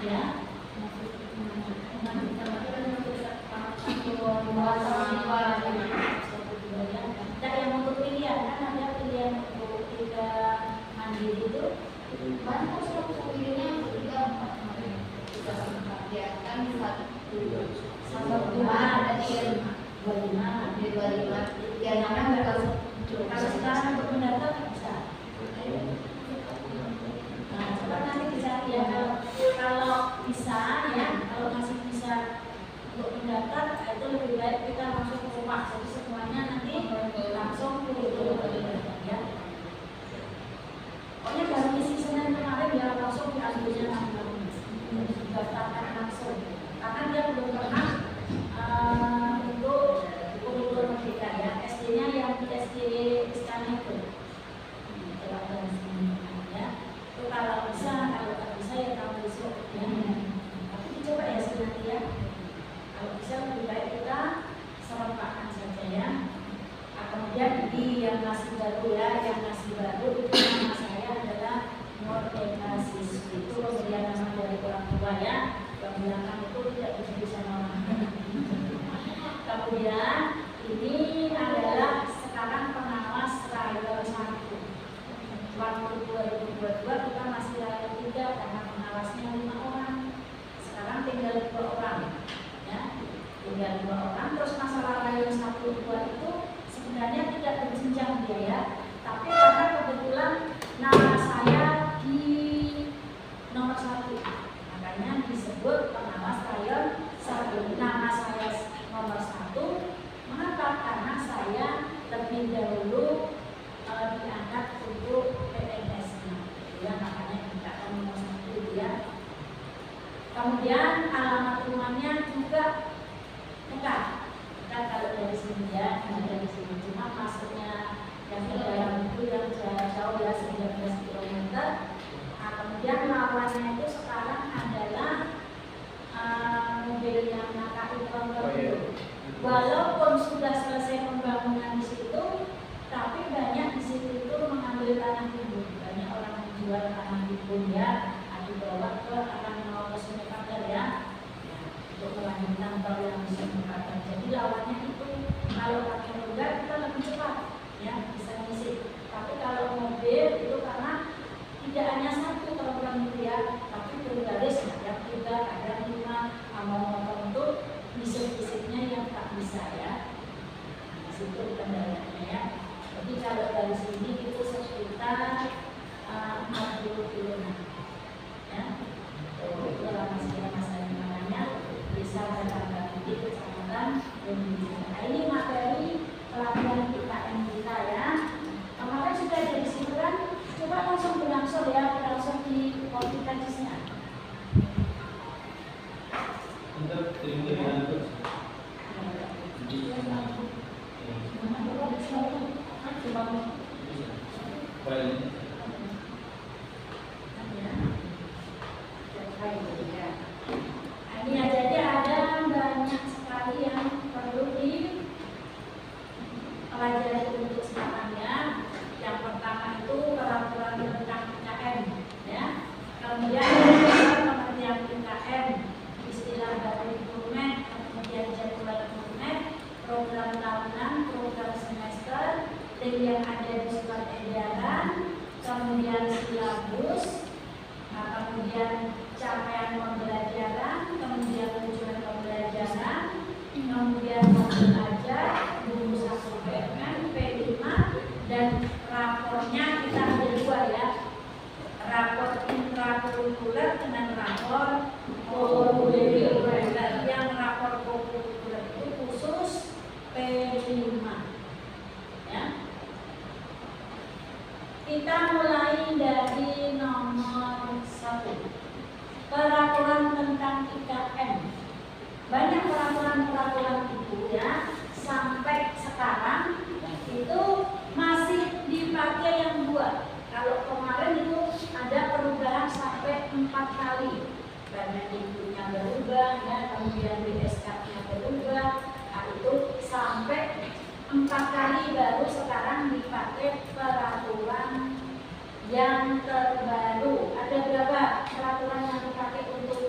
ya. Dan yang untuk pilihan kan ada pilihan untuk 3 mandiri itu Mana kok pilihnya 3 ya kan sama 2 dari 25 ya namanya kalau sekarang untuk mendaftar bisa. Nah, coba nanti dicari ya kalau bisa ya, kalau masih bisa untuk mendaftar itu lebih baik kita langsung ke rumah, jadi semuanya nanti langsung ke ya. Pokoknya baru isi Senin kemarin ya langsung diambilnya daftarkan langsung, karena dia belum pernah untuk kurikulum merdeka ya, SD-nya yang SD Istana itu. Ya. Itu kalau bisa, kalau tak bisa ya tahun besok ya. Tapi dicoba ya nanti ya. Kalau bisa lebih baik kita serentakkan saja ya. Nah, kemudian ini yang masih baru ya, yang masih baru itu nama saya adalah Mordeka Siswi. Itu pemberian nama dari orang tua ya. Yang bilang itu tidak bisa nama. Kemudian ini adalah sekarang pengawas trial 1. Waktu 2022 kita masih trial 3 karena pengawasnya 5 orang. Sekarang tinggal 2 orang. Ya, tinggal 2 orang. Terus masalah trial 1, 2 itu sebenarnya tidak berjenjang dia ya. Tapi karena kebetulan nama saya di nomor 1, makanya disebut pengawas trial 1. Nama saya nomor 1. Mengapa? Karena saya lebih dahulu diangkat untuk PNS ya, makanya kita akan nomor 1 ya. Kemudian alamat rumahnya juga dekat kalau dari sini ya, dari sini cuma masuknya yang ke dalam itu yang jauh ya 19 km. Nah, kemudian lawannya itu sekarang adalah mobil yang KKI Kontor itu. Walaupun sudah selesai pembangunan di situ, tapi banyak di situ itu mengambil tanah timbun. Banyak orang menjual tanah timbun ya, dibawa ke akan mau ke Sungai Padar ya, untuk melanjutkan tol yang di Sungai Padar. Jadi lawannya itu kalau pakai roda kita lebih cepat ya, bisa ngisi. Tapi kalau mobil itu karena tidak hanya 1 program itu ya, tapi berbaris ada 3, ada 5, mau motor untuk bisik-bisiknya yang tak bisa ya. Di situ kendalanya ya. Jadi kalau dari sini itu sekitar 40 km ya. Dalam masa namanya Desa Batang di Kecamatan Indonesia. Nah, ini materi pelatihan IKM kita ya. Kemarin sudah ada di situ kan, coba langsung berlangsung ya, langsung di kompetensinya. Ini jadi ada banyak sekali yang perlu dipelajari untuk sekarangnya. Yang pertama itu peraturan tentang IKM ya. Kemudian pengertian IKM, istilah baru implement, kemudian jadwal implement, program tahunan, program semester, yang ada di surat edaran, kemudian silabus, kemudian capaian pembelajaran, kemudian tujuan pembelajaran, kemudian modul ajar, buku 1 PMN, P5, dan rapornya kita ada 2 ya. Rapor intrakurikuler dengan rapor kurikuler. Yang rapor kurikuler itu khusus P5 ya. Kita mulai dari nomor 1, peraturan tentang IKM. Banyak peraturan-peraturan itu ya, sampai sekarang itu masih dipakai yang 2. Kalau kemarin itu ada perubahan sampai 4 kali. Karena intinya berubah ya, kemudian BSK-nya berubah. Nah, itu sampai 4 kali baru sekarang dipakai peraturan yang terbaru. Ada berapa peraturan yang dipakai untuk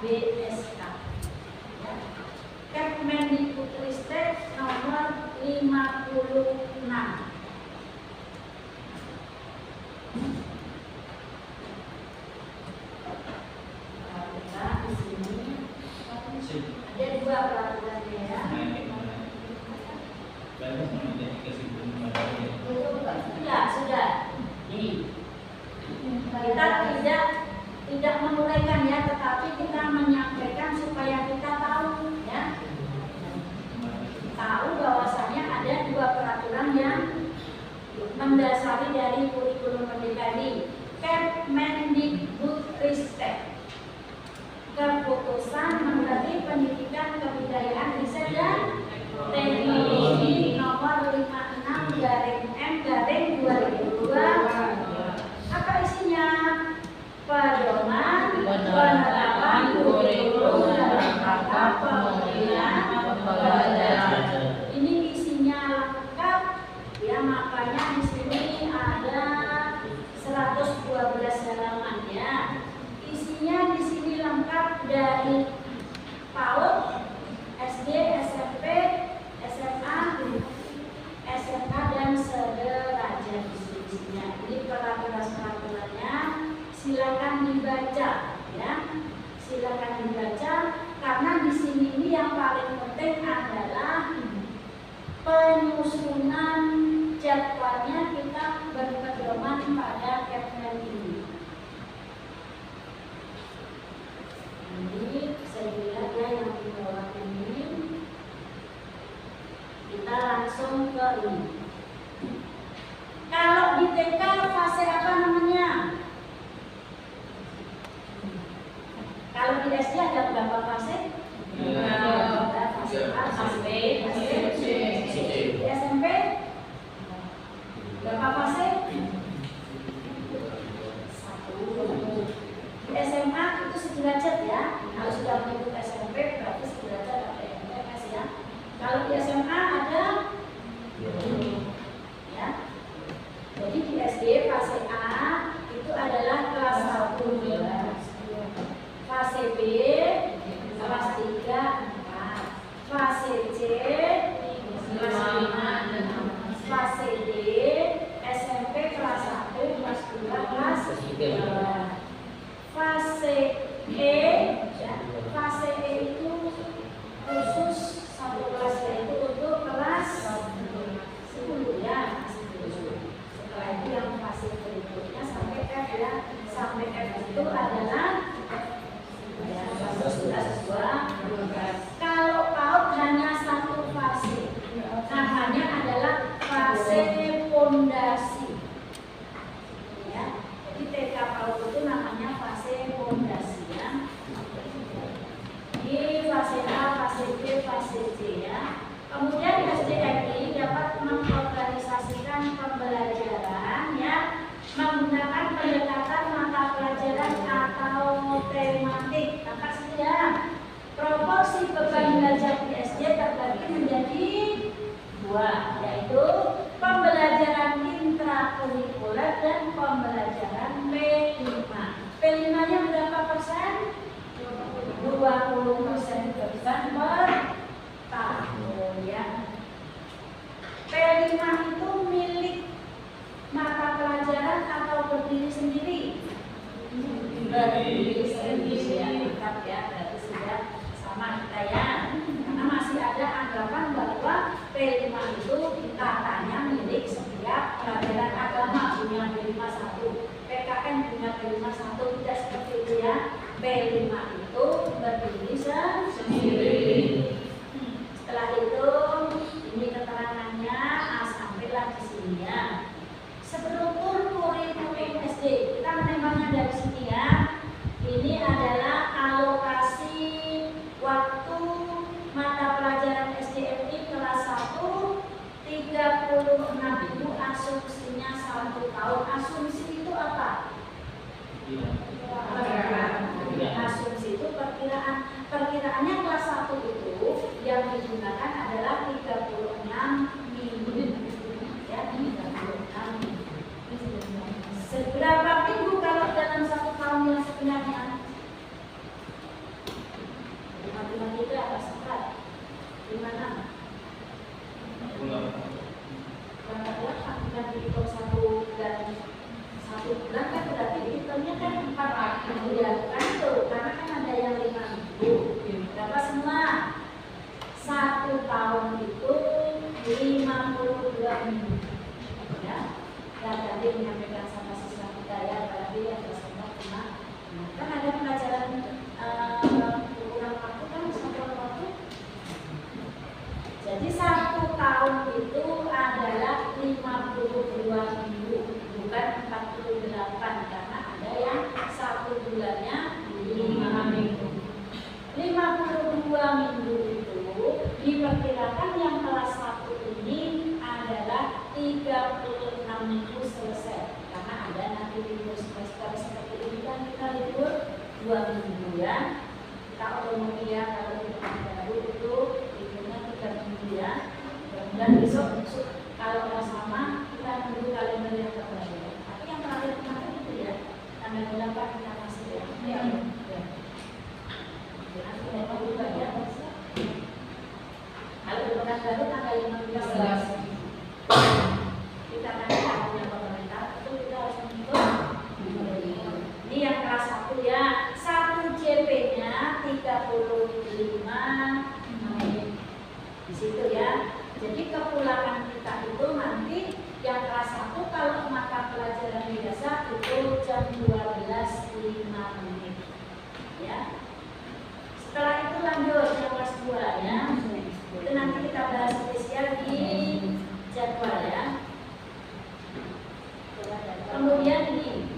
BSK. Ya. Kemendikbudristek nomor 56. Di sini ada dua peraturan ya. Sudah. Nih. Kita tidak menguraikan ya, tetapi kita menyampaikan supaya kita tahu ya. Tahu bahwasanya ada dua peraturan yang mendasari dari kurikulum merdeka ini. Kemendikbudristek, keputusan Menteri Pendidikan, Kebudayaan, Riset dan Teknologi nomor 56/M/2002. Apa isinya? Pedoman penerapan kurikulum dalam rangka pemberian pembelajaran. Ini isinya lengkap ya, makanya di sini ada 112 halaman ya. Isinya di sini lengkap dari PAUD, SD, SMP, SMA, SMA dan sederajat isinya. Ini peraturan-peraturannya, silakan dibaca ya. Silakan dibaca karena di sini ini yang paling penting adalah penyusunan jadwalnya, kita berpedoman pada Kepmen ini. Ini saya lihat ya yang di bawah ini. Kita langsung ke ini. Kalau di TK fase apa namanya? Kalau di SD ada berapa fase? Ada fase A, fase B, fase C. Di SMP berapa fase? 1. Di SMA itu sederajat ya. Kalau sudah menyebut SMP berarti sederajat atau MTS ya. Kalau di SMA ada ya. Jadi di SD fase A itu adalah kelas 1, fase B kelas 3, 4, fase C kelas 5, fase D SMP kelas 1, kelas 2, kelas 3. Fase E ya. Fase E itu khusus satu kelas, yaitu untuk kelas 10 ya. Setelah itu yang fase berikutnya sampai F ya. Sampai F itu adalah ya, fase 11, 12. Kalau PAUD hanya satu fase, namanya adalah fase pondasi ya. Jadi TK PAUD itu namanya fase pondasi ya. Ini fase A, fase B, fase C ya. Kemudian SDMI dapat mengorganisasikan pembelajaran ya, menggunakan pendekatan mata pelajaran atau tematik. Angkat saja. Proporsi beban belajar di SD terbagi menjadi 2, yaitu pembelajaran intrakurikuler dan pembelajaran P5. P5-nya berapa persen? 20% beban per tahun ya. P5 itu milik mata pelajaran atau berdiri sendiri? Berdiri sendiri ya, mantap ya, berarti sudah sama kita ya. Karena masih ada anggapan bahwa P5 itu katanya milik setiap pelajaran agama, punya P5 1, PKN punya P5 1, tidak seperti itu ya. P5 itu berdiri sendiri. Setelah itu ini keterangannya sampailah di sini ya. Struktur kurikulum SD kita menembaknya dari sini ya. Ini adalah alokasi waktu mata pelajaran SDMI kelas 1 36.000, asumsinya 1 tahun. Asumsi itu apa? Asumsi itu perkiraan. Perkiraannya kelas 1 itu yang digunakan adalah 36 minggu ya, 36 minggu. Seberapa minggu kalau dalam 1 tahun yang sebenarnya? Gimana? Berangkat berapa? Kita dihitung 1 bulan kan berarti dihitungnya kan 4 bulan kan itu, karena kan ada yang 5.000. Berapa semua? 1 tahun itu 52 minggu. Ya, dan tadi menyampaikan sama siswa kita ya, berarti yang tersebut cuma kan ada pelajaran ukuran waktu kan satuan waktu. Jadi 1 tahun itu adalah 52 minggu, bukan 48, karena ada yang 1 bulannya 5 minggu. 52 minggu itu diperkirakan yang kelas 1 ini adalah 36 minggu selesai, karena ada nanti libur semester seperti ini kan kita libur 2 minggu ya. Kita otonomi ya, kalau di baru itu liburnya 3 minggu ya. Dan besok kalau nggak sama kita tunggu kalender yang terbaru. Tapi yang terakhir kemarin itu ya, tanggal 8 kita masih ya. Ya. Nanti kita juga ya. Kalau di pekan baru tanggal 15. Kita nanti tahunnya pemerintah itu kita harus menghitung. Ini yang kelas 1 ya. 1 JP-nya 35 menit. Di situ ya. Jadi kepulangan kita itu nanti yang kelas 1 kalau mata pelajaran biasa itu jam 12.05 menit. Ya. Setelah itu lanjut yang kelas 2 ya. Itu nanti kita bahas spesial di jadwal ya. Kemudian ini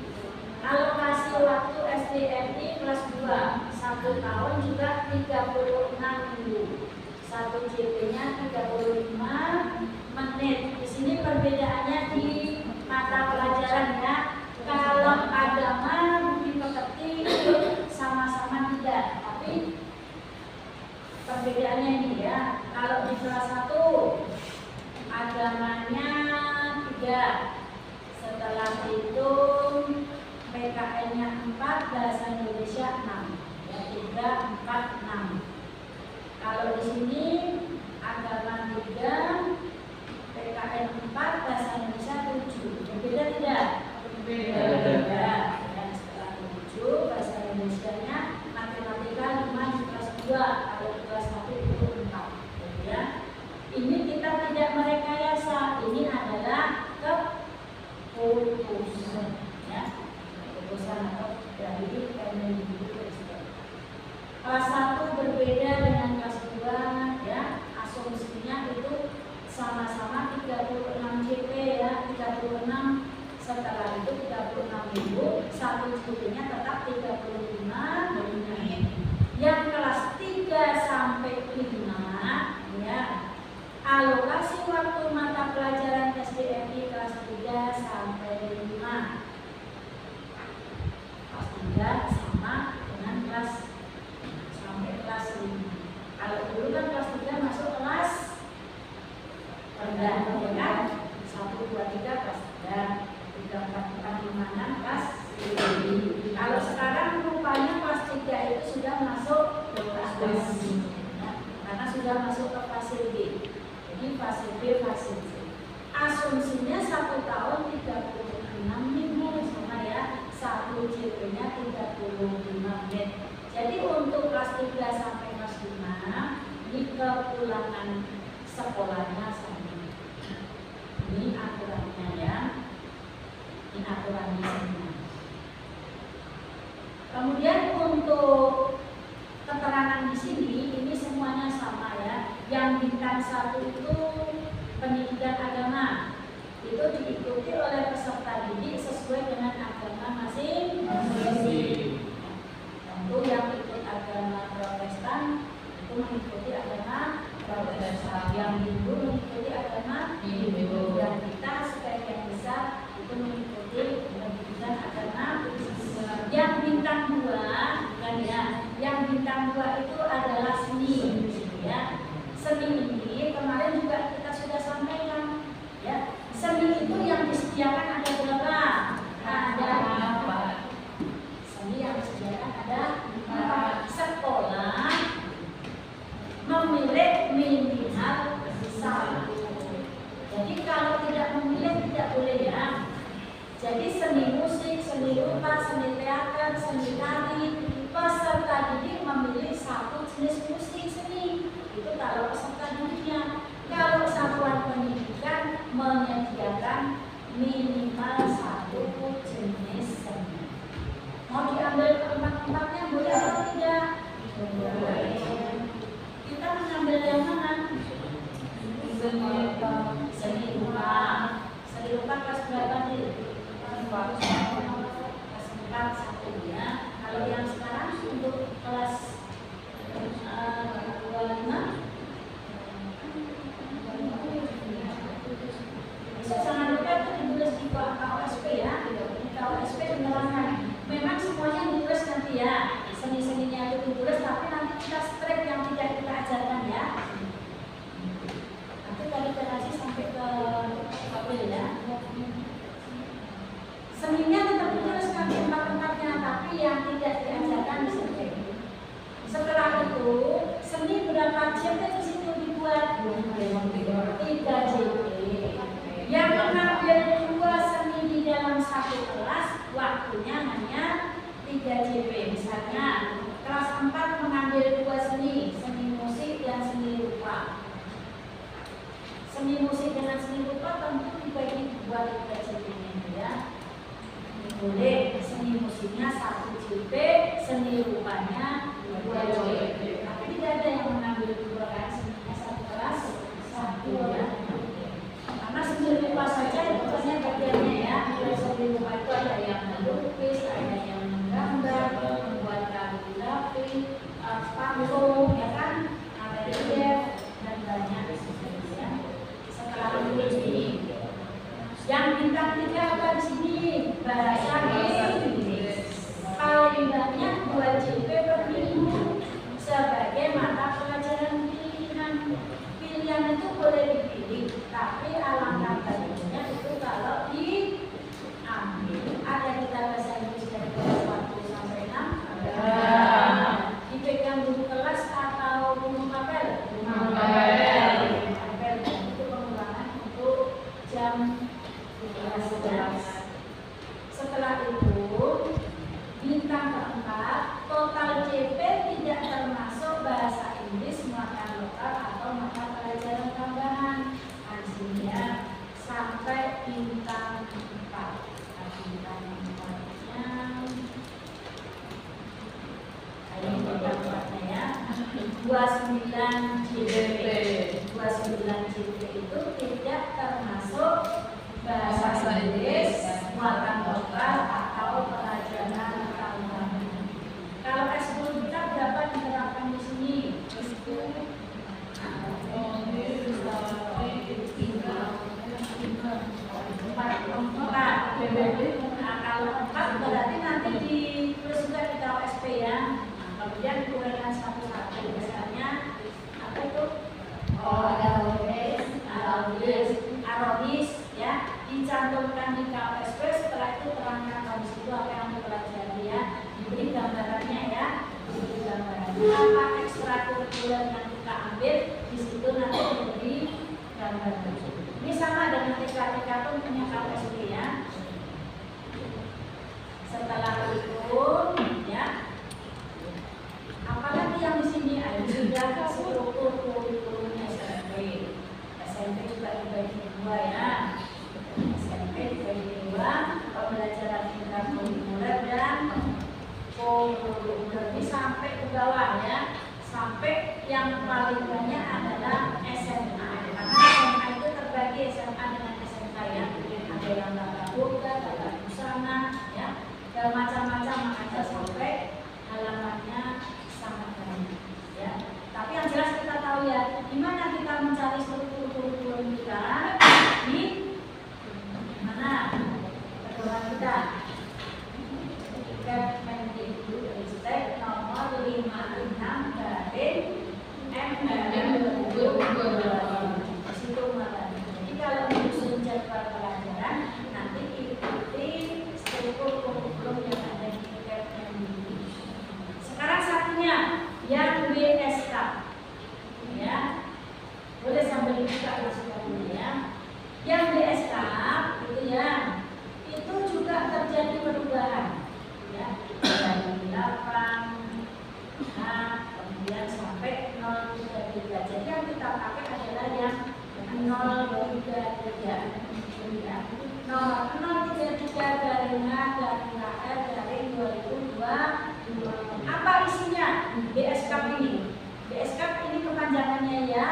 alokasi waktu SDMI kelas 2 1 tahun juga 36 minggu. 1 JP-nya 35 menit. Di sini perbedaannya di mata pelajaran ya. Kalau agama budi pekerti itu sama-sama 3, tapi perbedaannya ini ya. Kalau di kelas 1 agamanya 3. Setelah itu PKN-nya 4, bahasa Indonesia 6. Ya, 3, 4, 6. Kalau di sini agama 3, PKN 4, bahasa Indonesia 7. Berbeda tidak? Berbeda. Dan setelah 7, bahasa Indonesianya matematika 5 di kelas 2. Kalau di kelas 1 itu 4. Ya. Ini kita tidak merekayasa. Ini adalah keputusan. Ya. Keputusan atau dari Kemendikbud. Kelas 1 berbeda dengan kelas 2 ya. Asumsinya itu sama-sama 36 JP ya, 36. Setelah itu 36 minggu, 1 JP-nya tetap 35 menit. Yang kelas 3 sampai 5 ya. Alokasi waktu mata pelajaran SDMI kelas 3 sampai 5. Kelas 3 sama dengan kelas sampai kelas 5. Kalau dulu kan kelas 3 masuk kelas rendah ya kan? 1, 2, 3 kelas 3, 3, 4, 5, 6 kelas 5. Kalau sekarang rupanya kelas 3 itu sudah masuk kelas B ya, karena sudah masuk ke fasil B. Jadi fasil B, fasil C. Asumsinya 1 tahun 36 minggu sama ya. 1 JP-nya 35 menit. Jadi untuk kelas 3 sampai kelas 5 di kepulangan sekolahnya sama. Ini aturannya ya. Ini aturannya semua. Kemudian untuk keterangan di sini ini semuanya sama ya. Yang bintang 1 itu pendidikan agama. Itu diikuti oleh peserta didik sesuai dengan agama masing-masing. Tentu yang ikut agama Protestan itu mengikuti agama Protestan, yang Hindu mengikuti agama Hindu, dan kita sebagian besar itu mengikuti pendidikan agama Islam. Yang bintang 2 kan ya, yang bintang 2 itu adalah seni ya. Seni ini kemarin juga kita sudah sampaikan ya. Seni itu yang disediakan ada berapa? Ada 4. Seni yang disediakan ada 4. Sekolah berapa CP di situ dibuat? 3 CP. Yang mengambil 2 seni di dalam satu kelas, waktunya hanya 3 CP. Misalnya kelas 4 mengambil 2 seni, seni musik dan seni rupa. Seni musik dengan seni rupa tentu dibagi 2 CP-nya ya. Boleh seni musiknya 1 CP, seni rupanya 2 CP. Tapi tidak ada yang mengambil 2 kan, seninya 1 kelas 1 ya. Karena seni rupa saja itu banyak bagiannya ya. Seni rupa itu ada yang melukis, ada yang menggambar, membuat kaligrafi, patung, ya kan, ada relief dan banyak ya. Setelah itu ini, yang bintang 3 apa di sini? Bahasa Inggris. Paling banyak 2 CP per minggu sebagai mata pelajaran pilihan. Pilihan itu boleh dipilih, tapi alangkah baiknya itu kalau diambil. Ada kita bahasa Inggris dari kelas 1 sampai 6? Ada. Dipegang buku kelas atau buku papel? Papel. Itu pengulangan untuk jam 11. Setelah itu, bintang keempat, total CP tidak termasuk bahasa Inggris, mata lokal atau mata pelajaran tambahan. Hasilnya sampai bintang 4. Bintang 4-nya, ini bintang 4-nya ya, 29 CP. 29 CP itu tidak termasuk bahasa Inggris, muatan lokal atau pelajaran tambahan. Kalau S10 kita berapa diterapkan di sini? Nah, kalau 4 berarti nanti di plus juga di KOSP ya. Nah, kemudian dikurangan satu-satu. Misalnya apa itu? Aronis ya, dicantumkan di KOSP. Setelah itu terangkan di situ apa yang dipelajari ya, diberi gambarannya ya, diberi gambarannya apa ekstrakurikuler yang kita ambil di situ, nanti diberi gambaran. Ini sama dengan TK pun punya KOSP ya. Setelah itu ya, apalagi yang di sini ada sudah struktur kurikulumnya SMP. SMP juga dibagi 2 ya. SMP dibagi 2, pembelajaran tingkat kulikuler dan co-kulikuler. Ini sampai ke bawah ya, sampai yang paling banyak adalah SMA. Karena SMA itu terbagi SMA dengan SMK ya. Ada yang tata boga, tata busana ya, dan macam-macam, makanya sampai halamannya sangat banyak ya. Tapi yang jelas kita tahu ya, di mana kita mencari struktur kurikulum kita, di mana pedoman kita. Kemendikbudristek nomor 56 garing di situ mana. Jadi kalau menyusun jadwal pelajaran, nanti ikuti struktur kurikulum yang ada di Kemendikbud. Sekarang satunya yang BSK ya, boleh sambil dibuka dulu ya. Yang BSK itu ya, itu juga terjadi perubahan ya, dari 8 kemudian sampai 033. Jadi yang kita pakai adalah yang 033 ya. Nomor 033 garing A garing KR garing 2022. Apa isinya BSK ini? BSK ini kepanjangannya ya,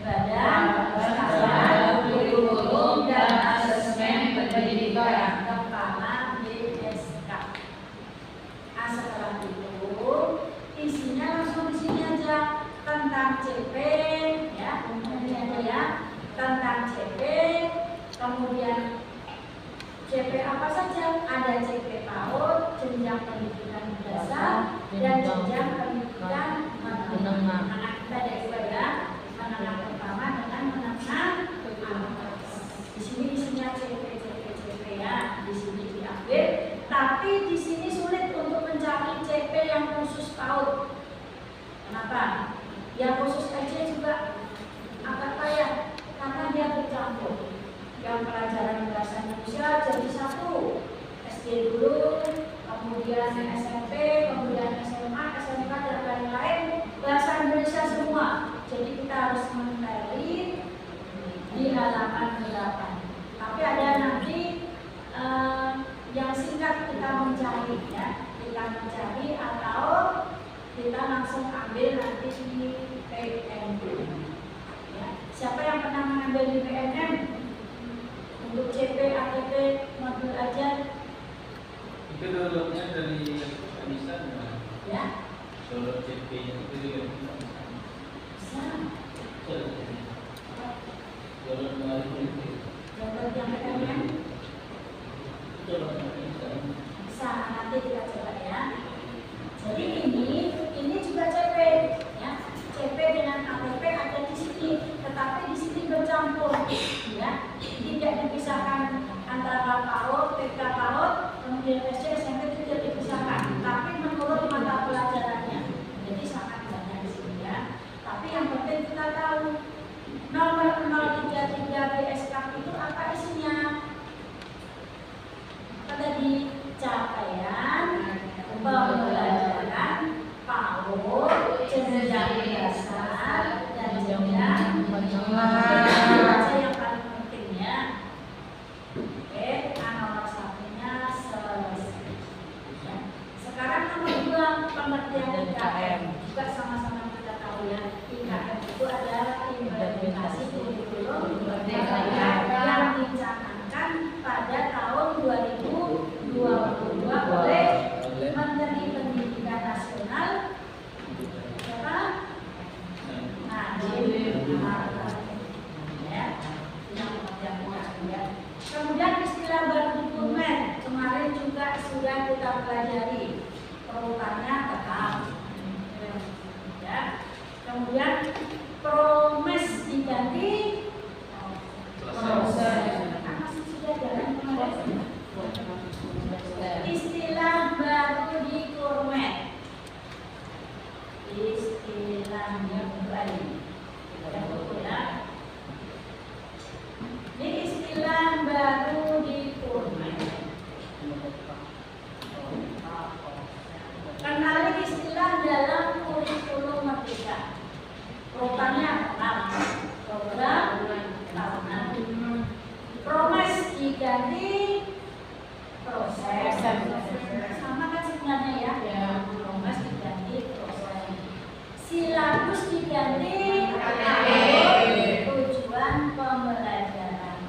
Badan Pusat Kurikulum dan Asesmen Pendidikan, kepala BSK. Nah, setelah itu isinya langsung di sini aja, tentang CP ya, ini aja ya, tentang CP, kemudian CP apa saja? Ada CP PAUD, jenjang pendidikan dasar, dan jenjang pendidikan menengah. Anak kita ada 2 ya, menengah pertama dengan menengah atas. Di sini isinya CP ya, di sini diambil. Tapi di sini sulit untuk mencari CP yang khusus PAUD. Kenapa? Yang khusus aja juga agak payah karena dia bercampur. Yang pelajaran bahasa Indonesia jadi satu, SD dulu, kemudian SMP, kemudian SMA, SMK dan lain-lain bahasa Indonesia semua. Jadi kita harus mengenali di halaman 8. Tapi ada nanti yang singkat kita mencari ya, kita mencari atau kita langsung ambil nanti di PNM. Ya. Siapa yang pernah mengambil di PNM? Untuk CP, ATP, modul ajar. Itu downloadnya dari bisa Ya. download CP-nya itu juga Bisa. download dari itu. Download yang PNM. Bisa, nanti kita coba ya. Jadi ini juga CP, ya. CP dengan ATP ada di sini, tetapi di sini bercampur, ya. Tidak dipisahkan antara PAUD, TK PAUD, kemudian SD, SMP tidak dipisahkan, tapi menurut mata pelajarannya. Jadi sangat banyak di sini ya. Tapi yang penting kita tahu nomor 033 BSK itu apa isinya? Tadi capaian pembelajaran PAUD, jenjang dasar dan jenjang menengah yang paling penting ya. Oke, nomor satunya selesai. Ya. Sekarang nomor 2 pengertian IKM juga sama-sama kita tahu ya. IKM itu adalah implementasi kurikulum yang dicanangkan pada tahun 2022 oleh Menteri Pendidikan Nasional. Siapa? Ya, kemudian istilah baru dokumen kemarin juga sudah kita pelajari, perubahannya tetap. Ya. Kemudian promes diganti proses. Masih sudah jalan kemarin. Istilah baru di format. Istilahnya kembali. Ini istilah baru di format. Kenali istilah dalam kurikulum Merdeka. Programnya program tahunan. Promes diganti proses. Sama kan sebenarnya ya. Promes diganti proses. Silabus diganti tujuan pembelajaran.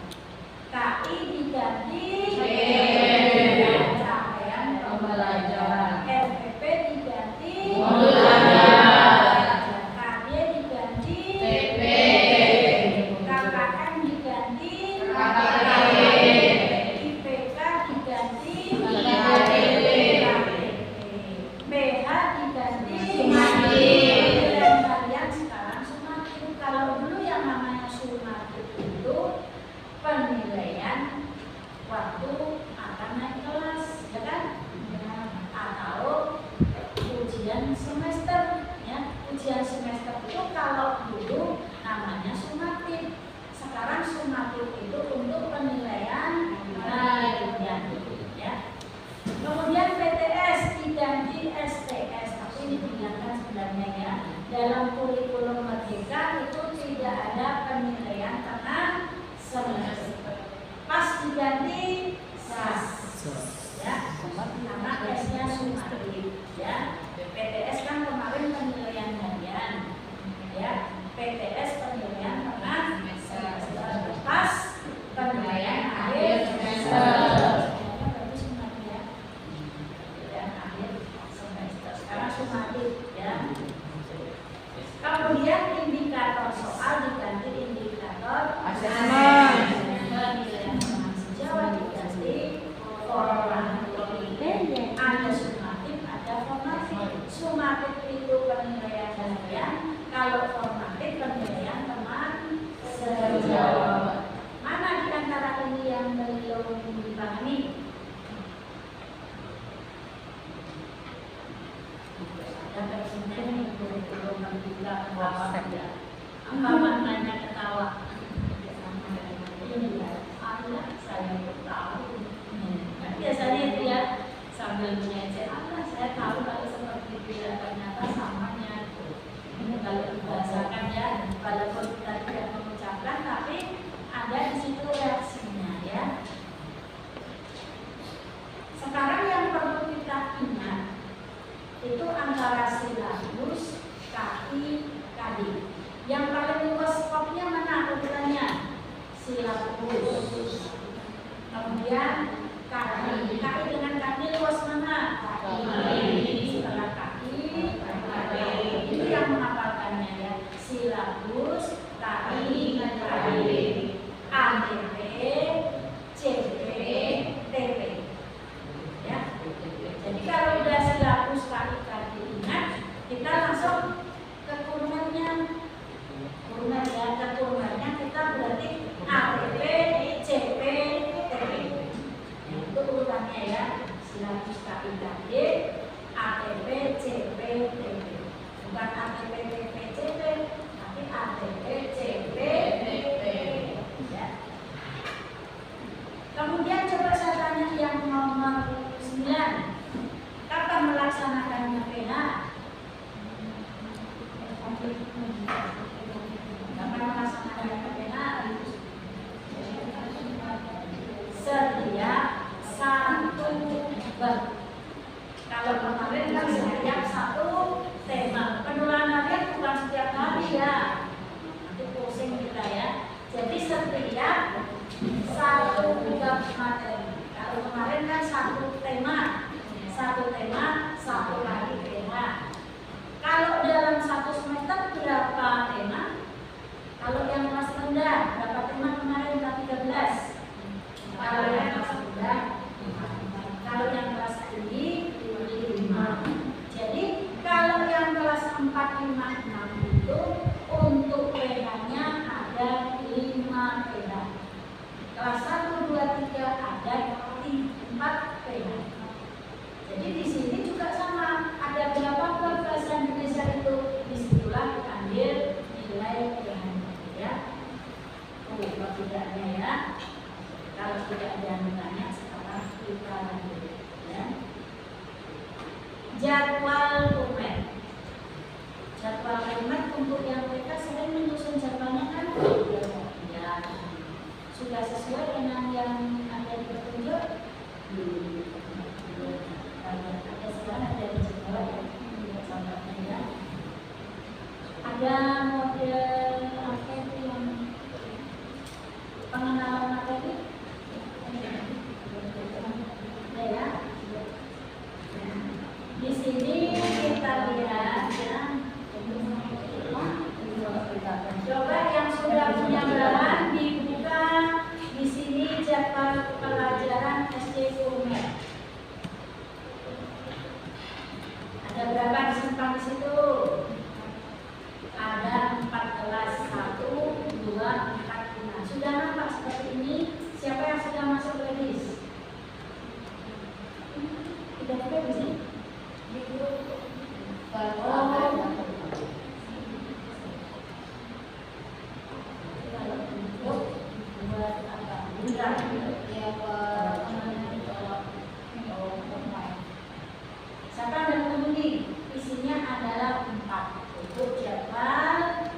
KI diganti capaian pembelajaran. RPP diganti modul ajar. KD diganti TP. KKM diganti KKP. IPK diganti KTP. BH diganti Sumatif. Dan kalian sekarang Sumatif. Kalau dulu yang namanya Sumatif itu penilaian waktu akan naik kelas, ya kan? Atau ujian semester, ya. Ujian semester itu kalau dulu namanya sumatif. Sekarang sumatif itu untuk penilaian harian, ya. Kemudian PTS diganti STS, tapi ini diingatkan sebenarnya ya. Dalam kurikulum Merdeka itu tidak ada penilaian tengah semester. Pas diganti SAS, ya, karena S-nya sumatif, ya. PTS kan kemarin penilaian harian, ya. PTS penilaian tengah semester. Pas penilaian akhir semester. Berarti sumatif ya. Dan akhir semester. Sekarang sumatif, ya. Kemudian indikator soal diganti indikator asesmen. Penilaian teman sejawat diganti formatif. Ada sumatif, ada formatif. Sumatif itu penilaian harian, kalau formatif penilaian teman sejawat. Mana di antara ini yang belum dipahami? Ada tersebut kurikulum Merdeka ketawa saja. Apa maknanya ketawa? Ini ya, Allah saya tahu. Kan biasanya itu ya sambil mengecek, Allah saya tahu kalau seperti itu ya ternyata samanya. Ini kalau dibahasakan ya, walaupun kita tidak mengucapkan, tapi ada di situ reaksinya ya. Sekarang yang perlu kita ingat itu antara silabus, kaki, kadi. Yang paling luas skopnya mana ukurannya? Silabus. Kemudian kaki. Kaki dengan kaki luas mana? Kaki. Setelah kaki, itu yang menghafalkannya ya. Silabus, kaki, kadi. ATP, CP, TP. Ya. Jadi kalau udah silabus kaki ingat, kita langsung ke kurungannya. Kurungan ya, ke kurungannya kita berarti ATP, CP, TP. Itu urutannya ya. Silabus kaki ATP, CP, TP. Bukan ATP, TP, CP, tapi ATP, CP, TP. Ya. Kemudian coba saya tanya yang nomor 9. Kapan melaksanakannya PH? Kapan melaksanakannya PH? Setiap satu bab. Kalau kemarin kan setiap satu tema. Penulangannya bukan setiap hari ya. Nanti pusing kita ya. Jadi setiap satu bab materi. Kalau kemarin kan satu tema, satu kali PH. Kalau dalam satu semester berapa tema? Kalau yang kelas rendah berapa tema kemarin? 13. Kalau yang kelas rendah, kalau yang kelas tinggi 5. Jadi kalau yang kelas 4, 5, 6 itu untuk PH-nya ada 5 PH. Kelas 1, 2, 3 ada 4 PH. Jadi di sini juga sama, ada berapa bab bahasa Indonesia itu? Disitulah diambil nilai PH-nya ya. Kalau tidaknya ya. Kalau tidak ada yang bertanya, sekarang kita lanjut ya. Jadwal UMET. Jadwal UMET untuk yang mereka sering menyusun jadwalnya kan ya. Sudah sesuai dengan yang ada di petunjuk? Ada sekarang ada di jadwal ya. Contohnya ya. Ada model apa itu yang pengenalan materi? Ya. Di sini kita lihat ya. Coba yang sudah punya bahan dibuka di sini jadwal pelajaran SD UMET. Ada berapa disimpan di situ? Ada 4 kelas, 1, 2, 4, 5. Sudah nampak seperti ini? Siapa yang sudah masuk list? Tidak ada di sini. Di grup. Buat apa? Bulan. Ya, siapa yang ketemu nih? Isinya adalah 4 untuk jadwal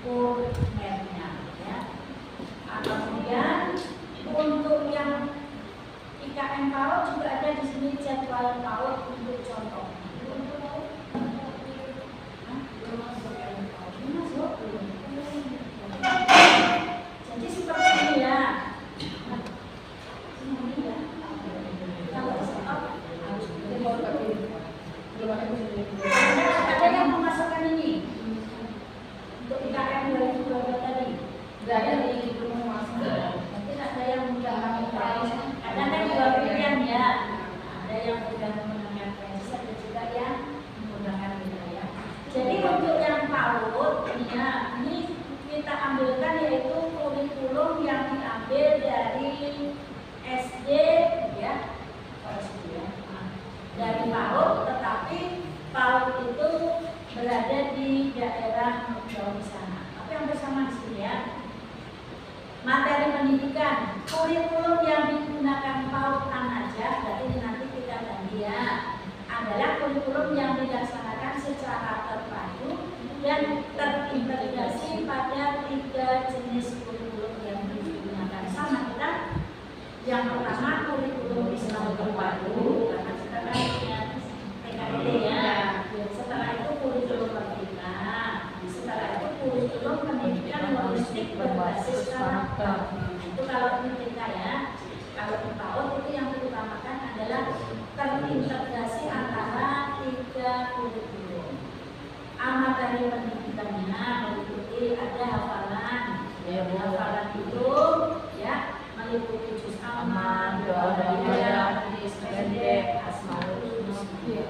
UMET-nya ya. Kemudian untuk yang IKM PAUD juga ada di sini jadwal PAUD untuk contoh. Jadi seperti ini ya. Ada yang memasukkan ini untuk IKM 2022 tadi. Tidak ada di belum masuk. Mungkin ada yang mudah mengumpulkan. Ada kan 2 pilihan ya. Ada yang mudah menggunakan versi, ada juga yang menggunakan wilayah. Jadi untuk yang PAUD ya, ini kita ambilkan yaitu kurikulum yang diambil dari SD ya. Dari PAUD, tetapi PAUD itu berada di daerah jauh di sana. Apa yang bersama di sini ya? Materi pendidikan, kurikulum yang digunakan PAUD An-Najah, berarti ini nanti kita ganti ya, adalah kurikulum yang dilaksanakan secara terpadu dan terintegrasi pada 3 jenis kurikulum yang digunakan. Sama kita. Yang pertama kurikulum Islam terpadu, karena kita kan punya TKD ya. Setelah itu kurikulum merdeka. Setelah itu kurikulum pendidikan holistik berbasis karakter. Itu kalau kita ya. Kalau di PAUD itu yang diutamakan adalah terintegrasi antara 3 kurikulum. Materi pendidikannya meliputi ada hafalan. Hafalan itu ya meliputi juz amma, doa, hadis pendek, asmaul husna.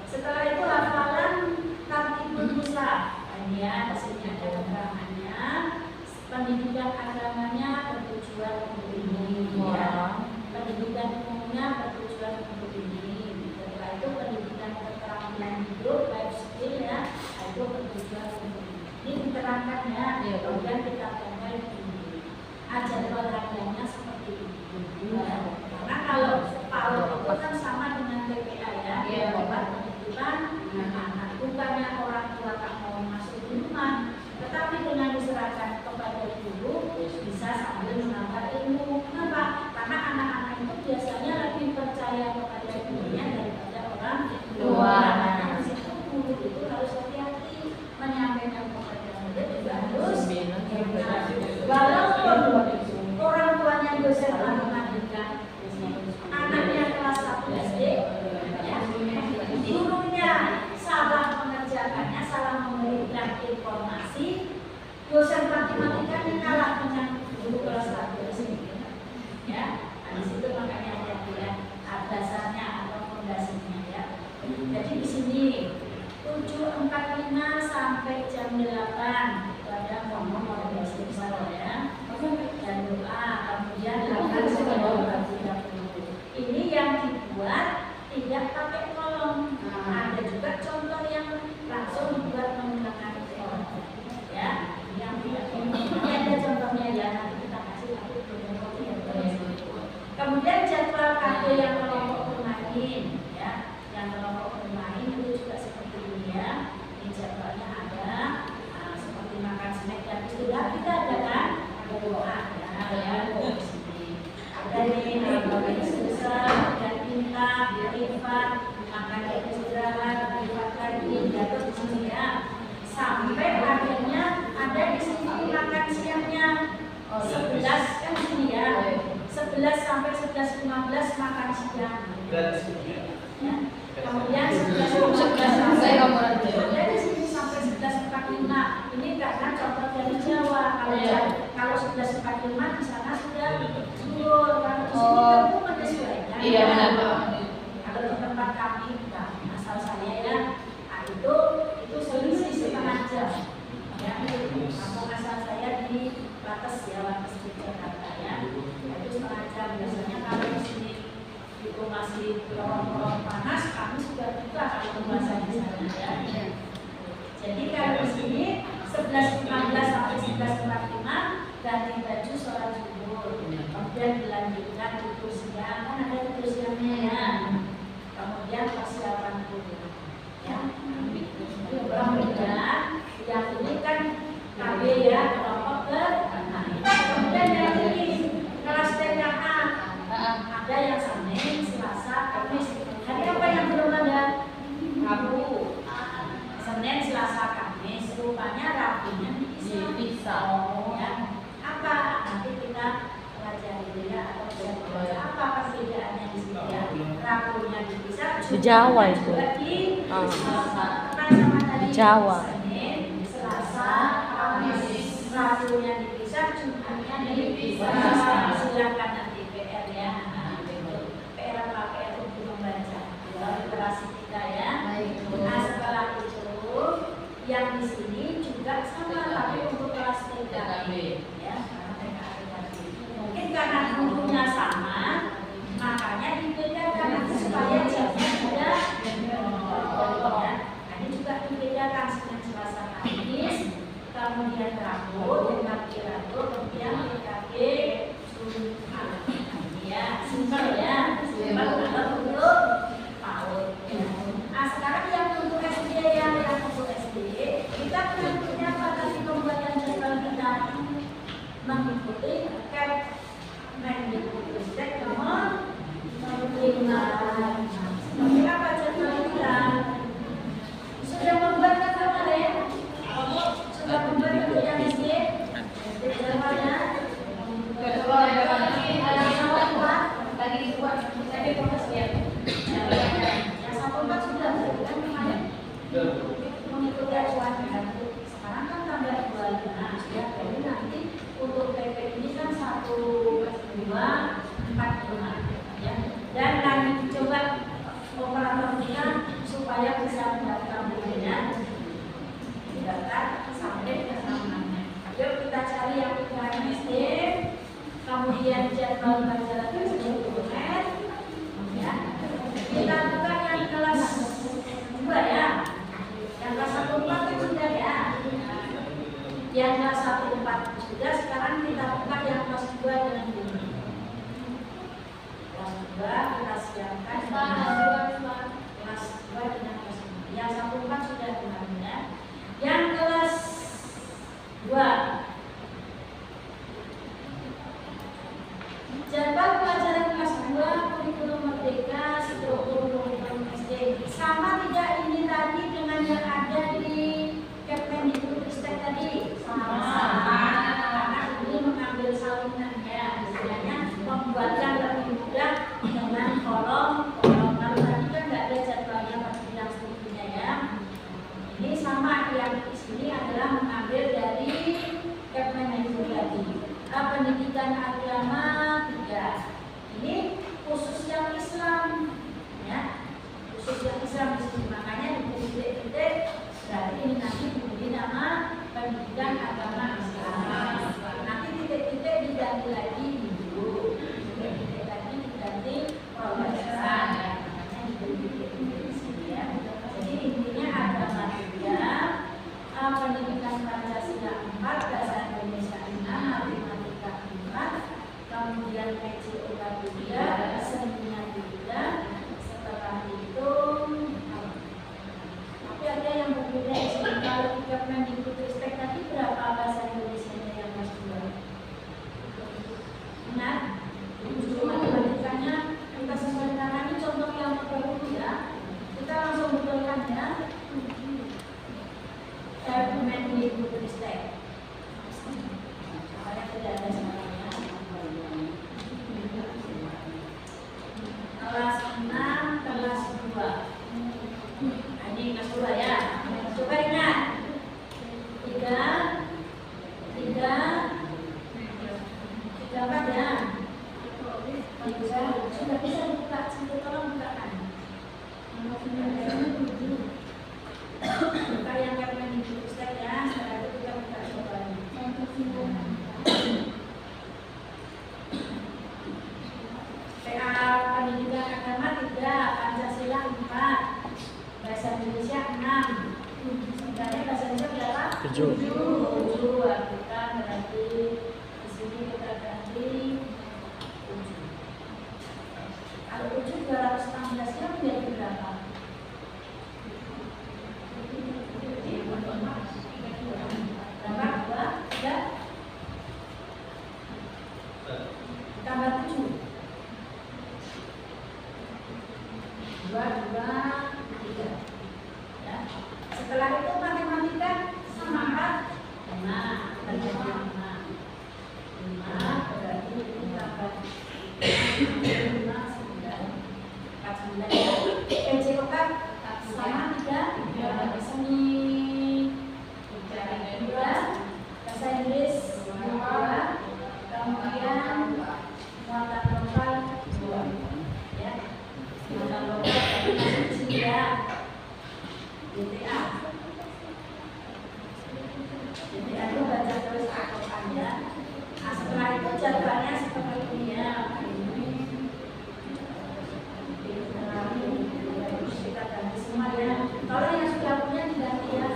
Setelah itu hafalan tartibul musaf. Ini ya, hasilnya ada keterangannya. Pendidikan agamanya bertujuan untuk ini. Ya. Pendidikan umumnya bertujuan untuk ini. Setelah itu pendidikan keterampilan hidup, life skill ya, itu bertujuan untuk ini. Ini diterangkan ya. Kemudian kita tempel ini. Jadwal rangkaiannya seperti ini. Karena kalau PAUD itu kan sama dengan TPA ya, obat pendidikan anak, bukannya orang tua tak mau masuk di rumah, tetapi dengan diserahkan kepada guru bisa sambil menambah ilmu. Kenapa? Karena anak-anak itu biasanya lebih percaya kepada gurunya daripada orang tua. Nah, di situ guru itu harus hati-hati menyampaikan kepada murid juga harus. Walaupun orang tuanya dosen matematika, anaknya kelas 1 SD, ya, gurunya salah mengerjakannya, salah memberikan informasi, dosen matematika kalah dengan guru kelas 1 SD. Ya, di situ makanya ada dasarnya atau fondasinya ya. Jadi di sini 7.45 sampai jam 8 itu ada ngomong oleh istighfar ya. Dan doa, kemudian 8 sampai 30. Ini yang dibuat tidak pakai kolom. Ada juga contoh yang langsung dibuat menggunakan kolom. Ya, yang tidak ini ada contohnya ya, nanti kita kasih tapi kemudian jadwal KD yang kelompok bermain ya, yang kelompok bermain itu juga seperti ini ya. Ini jadwalnya ada seperti makan snack dan istirahat kita ada kan? Ada doa ya, di sini. Ada nih bagian susah dan minta berifat, makan istirahat, berifat lagi, jatuh di sini ya. Sampai akhirnya ada di sini makan siangnya 11 kan sini ya. 11 sampai 11.15 makan siang. Ya. Kemudian 11.15 sampai ada di sini sampai 11.45. Ini karena contoh dari Jawa. Kalau 11.45 di sana sudah zuhur. Kalau di sini tentu menyesuaikan. Iya benar. Kalau di tempat kami, asal saya ya, itu selisih setengah jam. Ya, kampung asal saya di Batas ya, Batas di Jakarta ya. Itu setengah jam biasanya. Kalau di sini itu masih lorong-lorong panas, kami sudah buka kalau puasa di sana ya. Jadi kalau di sini 11.15 sampai 11.45 ganti baju sholat zuhur, kemudian dilanjutkan tidur siang, kan ada tidur siangnya ya. Kemudian persiapan kuliah ya. Kemudian yang ini kan KB ya, kelompok bermain. Kemudian yang ini kelas TKA ada yang Senin, Selasa, Kamis. Hari apa yang belum ada? Rabu. Senin, Selasa, Kamis. Rupanya Rabunya bisa. Ya. Apa? Nanti kita pelajari ya atau apa perbedaannya di sini ya. Rabunya dipisah. Di Jawa itu. Di Jawa. Senin, Selasa, Kamis. Rabunya dipisah, Jumatnya dipisah. Silakan nanti PR ya. PR apa? PR untuk membaca. Literasi kita ya. Nah setelah itu yang di sini juga sama tapi untuk kelas TKB ya. Mungkin karena gurunya sama, makanya dibedakan supaya jamnya sudah ya. Nah, ini kegiatan Senin Selasa Kamis, kemudian Rabu, kemudian PKG Jumat. Ya, simpel ya, simpel kalau untuk PAUD. Nah, sekarang yang untuk SD yang untuk SD, kita menentunya pada pembuatan jadwal kita mengikuti Kemendikbudristek nomor 5. Seperti apa jadwal kita? Sudah membuat kemarin? Sudah membuat untuk yang SD? Jadwalnya? Lagi dibuat, Tapi proses ya. Yang 1/4 sudah kan kemarin mengikuti acuan kan. Sekarang kan tambah 25 ya. Jadi nanti untuk PP ini kan 1, 2, 4, 5 ya. Dan kami coba operator kita supaya bisa mendaftar bukunya didaftar sampai ke 6-nya. Yuk kita cari yang PKM SD, kemudian jadwal pelajaran tersebut ya. Kita buka yang kelas 2 ya. Yang kelas 1/4 itu sudah ya. Yang kelas 1/4 sudah, sekarang kita buka yang kelas 2 dengan ini. Kelas 2 kita siapkan kelas 2 dengan kelas 5. Yang 1/4 sudah kemarin ya. Yang kelas 2 jadwal pelajaran kelas 2 kurikulum merdeka struktur kurikulum SD. Sama tidak ini tadi dengan yang ada di Kemendikbudristek tadi? Sama. Karena ini mengambil salinannya, istilahnya membuatkan lebih mudah dengan kolom. Kalau tadi kan nggak ada jadwalnya pada yang strukturnya ya. Ini sama, yang di sini adalah mengambil dari Kemendikbud tadi. Pendidikan agama 3. Ini khusus yang Islam ya, khusus yang Islam di sini, makanya di titik-titik berarti ini nanti diberi nama pendidikan agama Islam. Nanti titik-titik diganti lagi Hindu, titik-titik lagi diganti Protestan ya, makanya diberi titik-titik di sini ya. Jadi intinya agama 3, pendidikan Pancasila 4, bahasa Indonesia 6, matematika 4, kemudian PJOK 3, seninya 3, setelah itu tapi ada yang berbeda di sini. Kalau di Kemendikbudristek tadi berapa bahasa Indonesia yang kelas 2? Ingat? 7 matematikanya kita sesuaikan lagi contoh yang terbaru ya. Kita langsung betulkan ya. Kemendikbudristek. Supaya tidak ada salahnya. Kelas 6, kelas 2. Ini kelas 2 ya. Coba ingat. 3 4 ya. Sudah bisa dibuka, tolong bukakan. Buka yang Kemendikbudristek ya. Setelah itu kita buka jawabannya. PA pendidikan agama 3, Pancasila 4, bahasa Indonesia 6. Sebenarnya bahasa Indonesia berapa? 7. Kita berarti di sini kita ganti 7. Kalau 7 216 nya menjadi berapa? Berapa? 2, 3 tambah 7. 2, 3 ya. Setelah itu matematika sama 4, 5 berarti 5 berarti ini tambah 5, 9 ya. PJOK sama 3 seni 3, bahasa Inggris 2, kemudian muatan lokal 2 ya. Muatan lokal tadi masuk di sini ya. GTA itu baca terus Al-Quran. Nah, setelah itu jadwalnya seperti ini ya. Kita ganti semua ya. Kalau yang sudah punya diganti ya.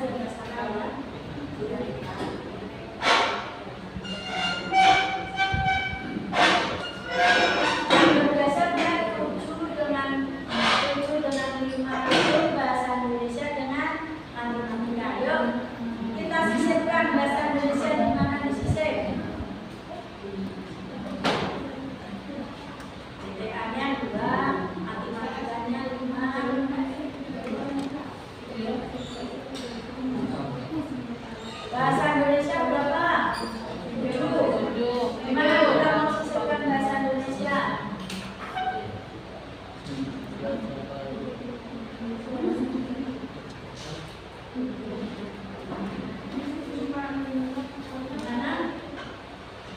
Mana?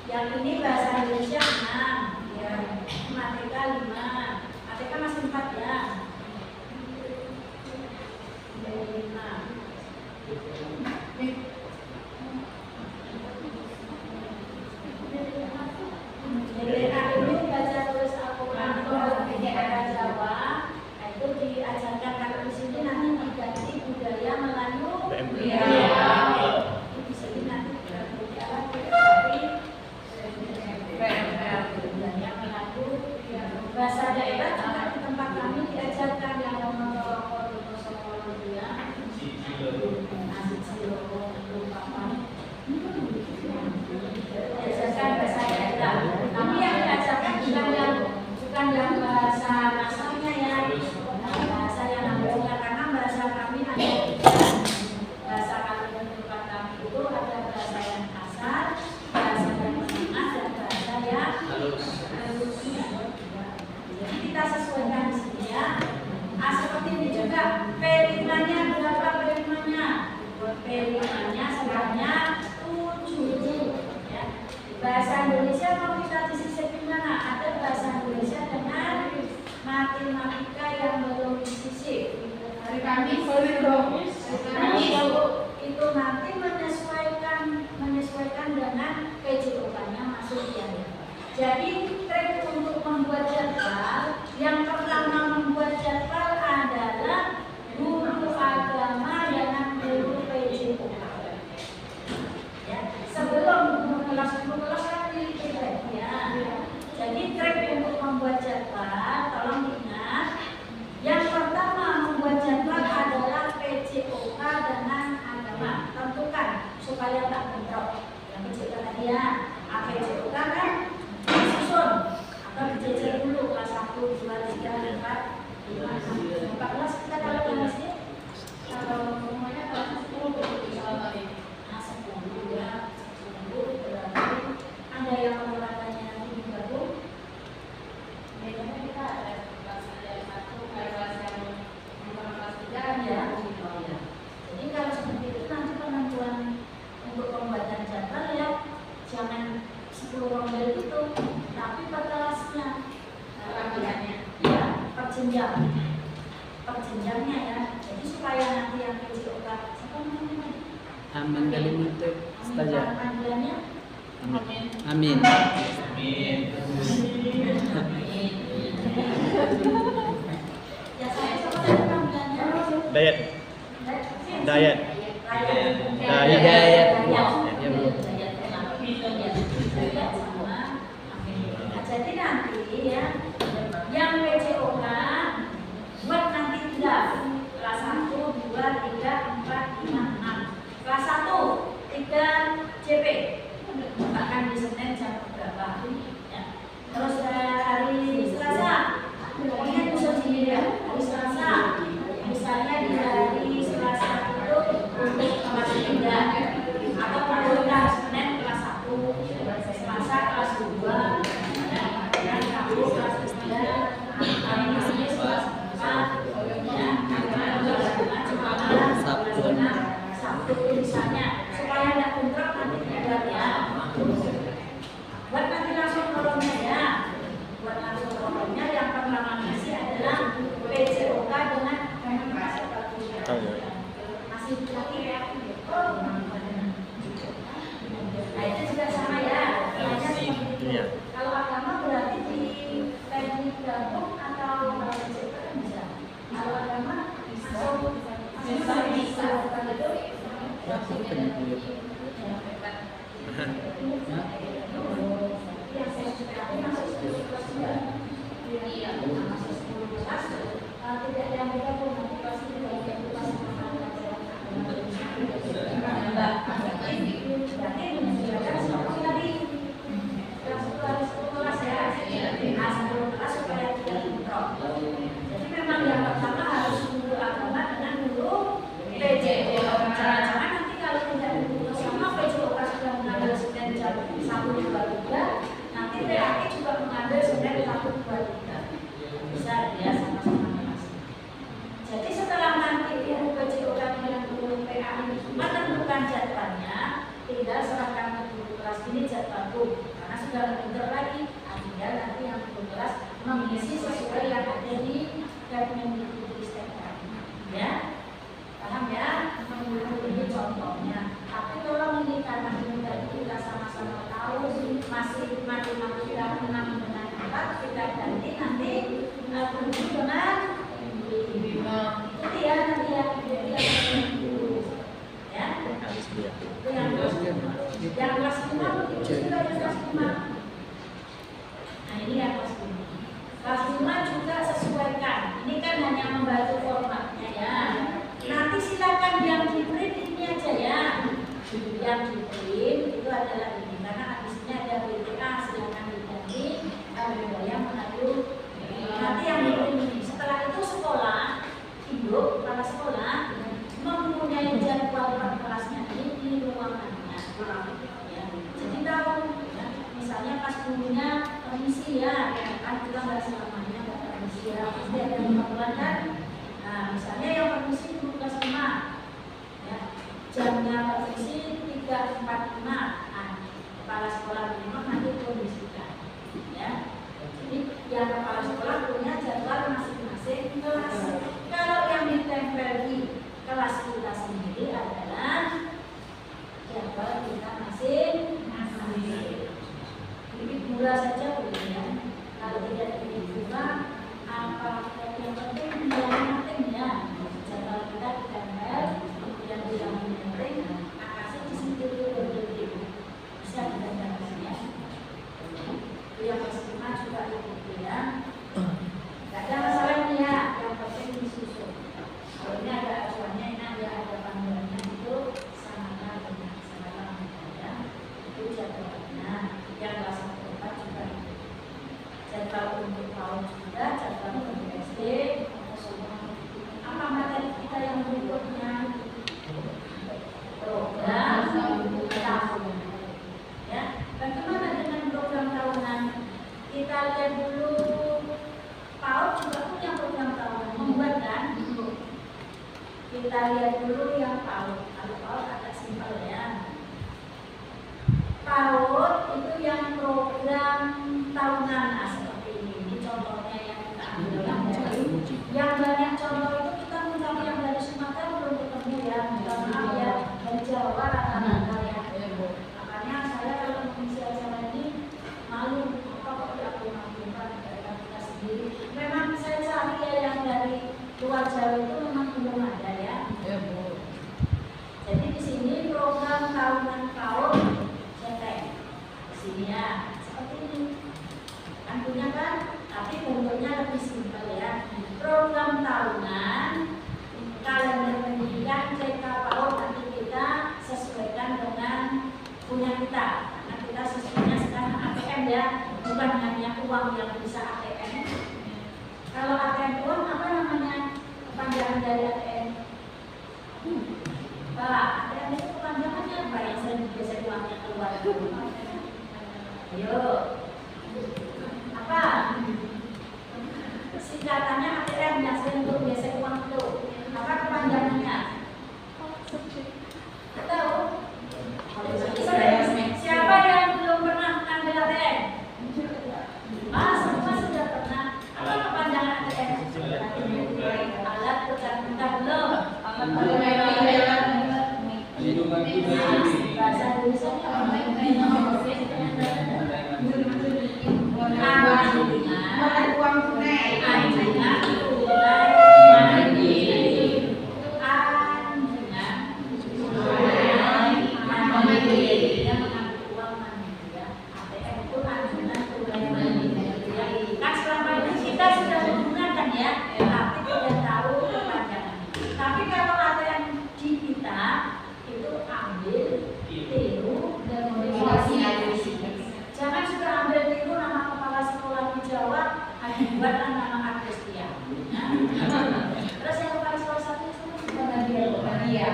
Yang ini bahasa Indonesia 6, ya. Matematika 5. Matematika masih 4 ya. Dari 5. DDA ini baca tulis Al-Quran bahasa Jawa. Nah, itu diajarkan kalau di sini nanti diganti budaya Melayu. Iya. Di sini nanti diganti apa? Tapi budaya Melayu. Bahasa daerah juga di tempat kami diajarkan yang nomor ya. Diajarkan bahasa daerah. Tapi yang diajarkan bukan yang bahasa asalnya ya. Bahasa yang namanya karena bahasa kami ada bahasa kami di tempat kami itu ada bahasa yang kasar, bahasa yang menengah dan bahasa yang halus. Jadi kita sesuaikan di sini ya. Seperti ini juga P5-nya berapa P5-nya? P5-nya sebenarnya 7 ya. Bahasa Indonesia mau kita disisip di mana? Ada bahasa Indonesia dengan matematika yang belum disisip. Hari Kamis boleh dong. Itu nanti menyesuaikan dengan PJOK-nya masuk ya. Jadi trik untuk membuat jadwal, yang pertama membuat jadwal adalah guru agama dengan guru PJOK. Ya, sebelum kelas kan ya. Jadi trik untuk membuat jadwal, tolong ingat, yang pertama membuat jadwal adalah PJOK dengan agama. Tentukan supaya tak bentrok. Yang PJOK tadi ya, PJOK kan disusun atau dijajar dulu kelas 1, 2, 3, 4, 5, 6, 14 kita kalau kelasnya kalau semuanya kelas 10 misalnya. Nah 10 ya, 10 berarti ada yang olahraga nanti digabung. Bedanya kita ada kelas 1, kelas yang kelas 3 ya. Jadi kalau seperti itu nanti penentuan untuk pembuatan jadwal ya jangan 10 rombel itu, tapi per kelasnya rambutannya ya per jenjangnya ya. Jadi supaya nanti yang PJOK siapa namanya? Amin kalimat Ustazah. Panggilannya Amin. Amin. ya saya sama panggilannya Dayat. Dayat. Dayat. Jadi nanti ya yang PJOK buat nanti tidak kelas 1, 2, 3, 4, 5, 6 kelas 1, 3 JP bahkan di Senin jam berapa ya. Terus hari Selasa pokoknya bisa sini ya hari Selasa misalnya di hari Selasa itu untuk kelas 3 atau pokoknya Senin kelas 1 Selasa kelas 2 Sabtu misalnya supaya tidak bentrok nanti buat ya buat nanti langsung kolomnya ya buat langsung kolomnya yang pertama masih adalah PJOK dengan masih lagi ya nah itu juga sama ya hanya seperti itu kalau agama berarti di teknik gabung atau PJOK kan bisa kalau agama bisa jadi memang yang pertama harus guru agama dengan guru PJOK. Jangan-jangan nanti kalau tidak guru sama PJOK sudah mengambil Senin jam 1, 2, 3 nanti TAK juga mengambil Senin 1, 2, 3 bisa ya sama-sama kelas. Jadi setelah nanti PPA menentukan jadwalnya, tinggal serahkan ke guru kelas ini jadwalku, karena sudah pinter lagi, tinggal nanti yang guru kelas mengisi sesuai yang ada di Kemendikbudristek ya, paham ya? Ini contohnya. Tapi kalau ini karena ini tadi kita sama-sama tahu masih matematika 6 dengan 4, kita ganti nanti 7 dengan 5. Itu dia nanti yang ya. Itu yang kelas 5 begitu juga yang kelas 5. Nah ini yang kelas 5. Kelas 5 juga sesuaikan. Ini kan hanya membantu formatnya ya. Nanti silakan yang di print ini aja ya. Yang di print itu adalah ini karena habisnya ada BTA, silakan diganti yang mengadu. Nanti yang di print ini. Setelah itu sekolah, induk kepala sekolah mempunyai jadwal per kelasnya ini di ruangannya. Ya. Jadi tahu ya, misalnya pas gurunya permisi ya, kan kita nggak selamanya nggak permisi ya, pasti ada peraturan kan. Nah, misalnya yang permisi guru kelas 5 ya, jamnya permisi 3.45. Nah, kepala sekolah memang nanti kondisikan ya. Jadi yang kepala sekolah punya jadwal masing-masing kelas. Kalau yang ditempel di kelas kita sendiri adalah jadwal kita masing-masing. Jadi pula saja boleh ya. Kalau tidak dibuka, apa yang penting yang penting ya. Jadwal kita ditempel, kemudian yang penting akasih di situ berdiri. Bisa ditempelkan ya. Itu yang pertama juga itu ya. Tidak ada masalah ini ya. Yang penting disusun. Kalau ini ada acuannya, ini ada panduannya itu sama ya. Itu jadwalnya. Yang kelas 4 juga itu. Jadwal untuk tahun juga, jadwal untuk SD, apa materi kita yang berikutnya? Program tahunan. Ya, bagaimana dengan program tahunan? Kita lihat dulu. PAUD juga punya program tahunan, membuat kan? Kita lihat dulu yang PAUD. Kalau PAUD agak simpel ya. PAUD itu yang program tahunan seperti ini. Ini contohnya yang kita ambil yang banyak contoh itu kita mencari yang dari Sumatera belum ketemu ya. Maaf ya, dari Jawa rata-rata ya. Makanya saya kalau mengisi acara ini malu apa kok tidak mengagumkan daerah kita sendiri. Memang saya cari ya yang dari luar Jawa itu memang belum ada ya. Jadi di sini program tahunan PAUD cetek. Di sini ya, seperti ini. Kan punya kan? Tapi bentuknya lebih simpel ya. Program tahunan kalender pendidikan CK PAUD nanti kita sesuaikan dengan punya kita. Karena kita sesuainya sekarang ATM ya, bukan hanya uang yang bisa ATM. Kalau ATM uang apa namanya? Kepanjangan dari ATM. Pak, ATM itu kepanjangannya apa yang sering biasa uangnya keluar? Ayo. Apa? Singkatannya ATM yang sering biasa uang itu. Apa kepanjangannya? Tahu? Siapa yang belum pernah ambil ATM? Semua sudah pernah. Apa kepanjangan ATM? Alat tukar minta belum? Bahasa Indonesia uang tunai. Jangan sudah ambil tiru nama kepala sekolah di Jawa hanya buatlah nama Agrestia. Terus yang kepala sekolah satu itu Nadia.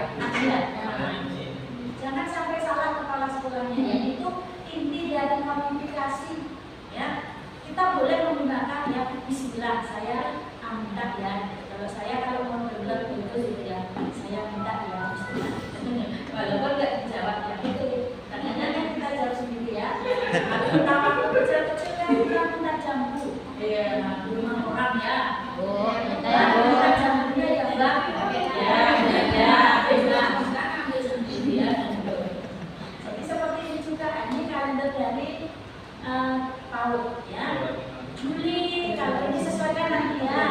Jangan sampai salah kepala sekolahnya. Itu inti dari notifikasi. Ya, kita boleh menggunakan ya Bismillah. Saya minta ya. Kalau mau dengar itu ya, saya minta ya Bismillah. Walaupun nggak dijawab ya itu. Kadang-kadang kita jawab sendiri ya. Kalau kita waktu kecil-kecil kan kita minta jambu. Iya, di rumah orang ya. Oh, Minta jambunya ya Mbak. Ya. Kita ambil sendiri ya. Jadi seperti ini juga ini kalender dari PAUD ya. Juli, kalau ini sesuaikan nanti ya.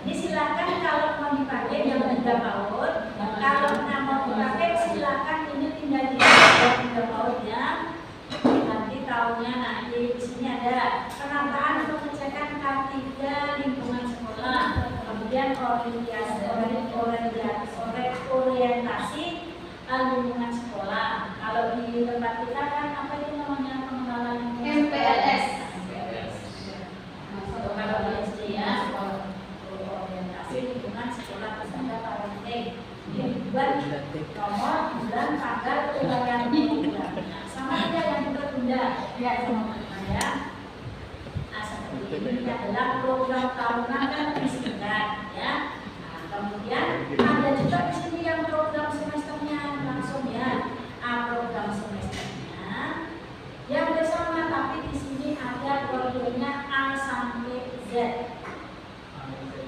Ini silakan kalau mau dipakai yang 3 PAUD. Kalau mau dipakai silakan ini tinggal di 3 PAUD ya. Nanti tahunnya nanti di sini ada penataan untuk pengecekan K3 lingkungan sekolah. Kemudian orientasi lingkungan sekolah. Kalau di tempat kita kan apa itu namanya pengenalan MPLS. Kalau di SD ya, orientasi lingkungan sekolah peserta parenting. Bulan, nomor, bulan, tanggal, uraian programnya. Sama aja yang kita tunda ya teman-teman ya. Nah seperti ini adalah program tahunan kan lebih singkat ya. Nah, kemudian ada juga di sini yang program semesternya langsung ya. Program semesternya yang bersama tapi di sini ada kodenya A sampai Z.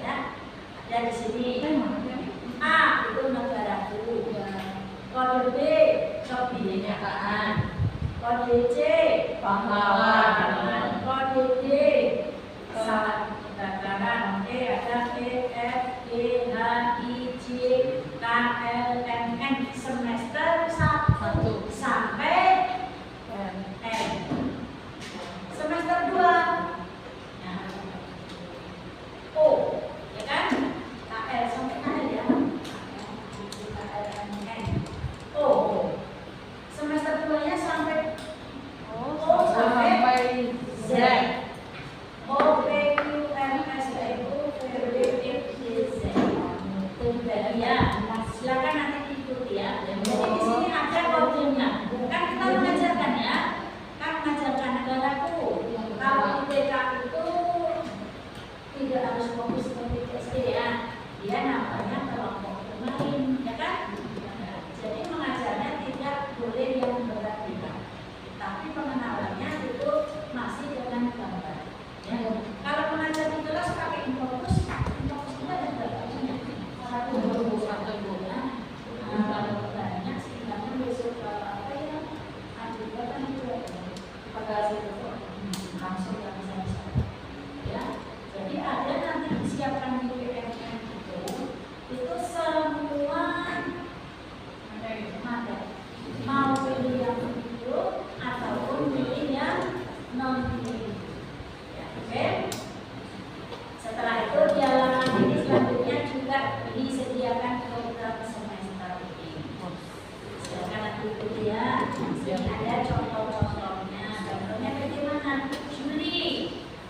Ya, ada di sini. A itu negaraku, kode B kebinekaan, kode C pahlawan, kode D saat kebakaran, E ada E F G H I J K L M N semester 1 sampai N. Semester 2 O, ya kan? KL sampai KL ya. O. Semester 2-nya sampai O sampai Z. O P Q R S T U V W X Y Z. Itu tadi ya. Silakan nanti diikuti ya. Jadi di sini ada kodenya. Kan kita mengajarkan ya. Kan mengajarkan negaraku. Kalau ITK itu tidak harus fokus seperti SD ya. Dia namanya kelompok bermain, ya kan? Jadi mengajarnya tidak boleh yang berat-berat, tapi pengenalannya itu masih dengan gambar. Ya. Kalau mengajar di kelas pakai infokus itu ada gambarnya. Satu ya. Kalau banyak sih namun besok apa ya? Ada kan itu pada langsung yang bisa ya. Jadi ada nanti disiapkan di PMN itu semua ada mau pilih yang itu ataupun pilih yang non pilih ya, oke. Setelah itu di halaman ini selanjutnya juga disediakan program semester ini. Silakan nanti ikuti ya. Sini ada contoh-contohnya. Contohnya bagaimana? Juli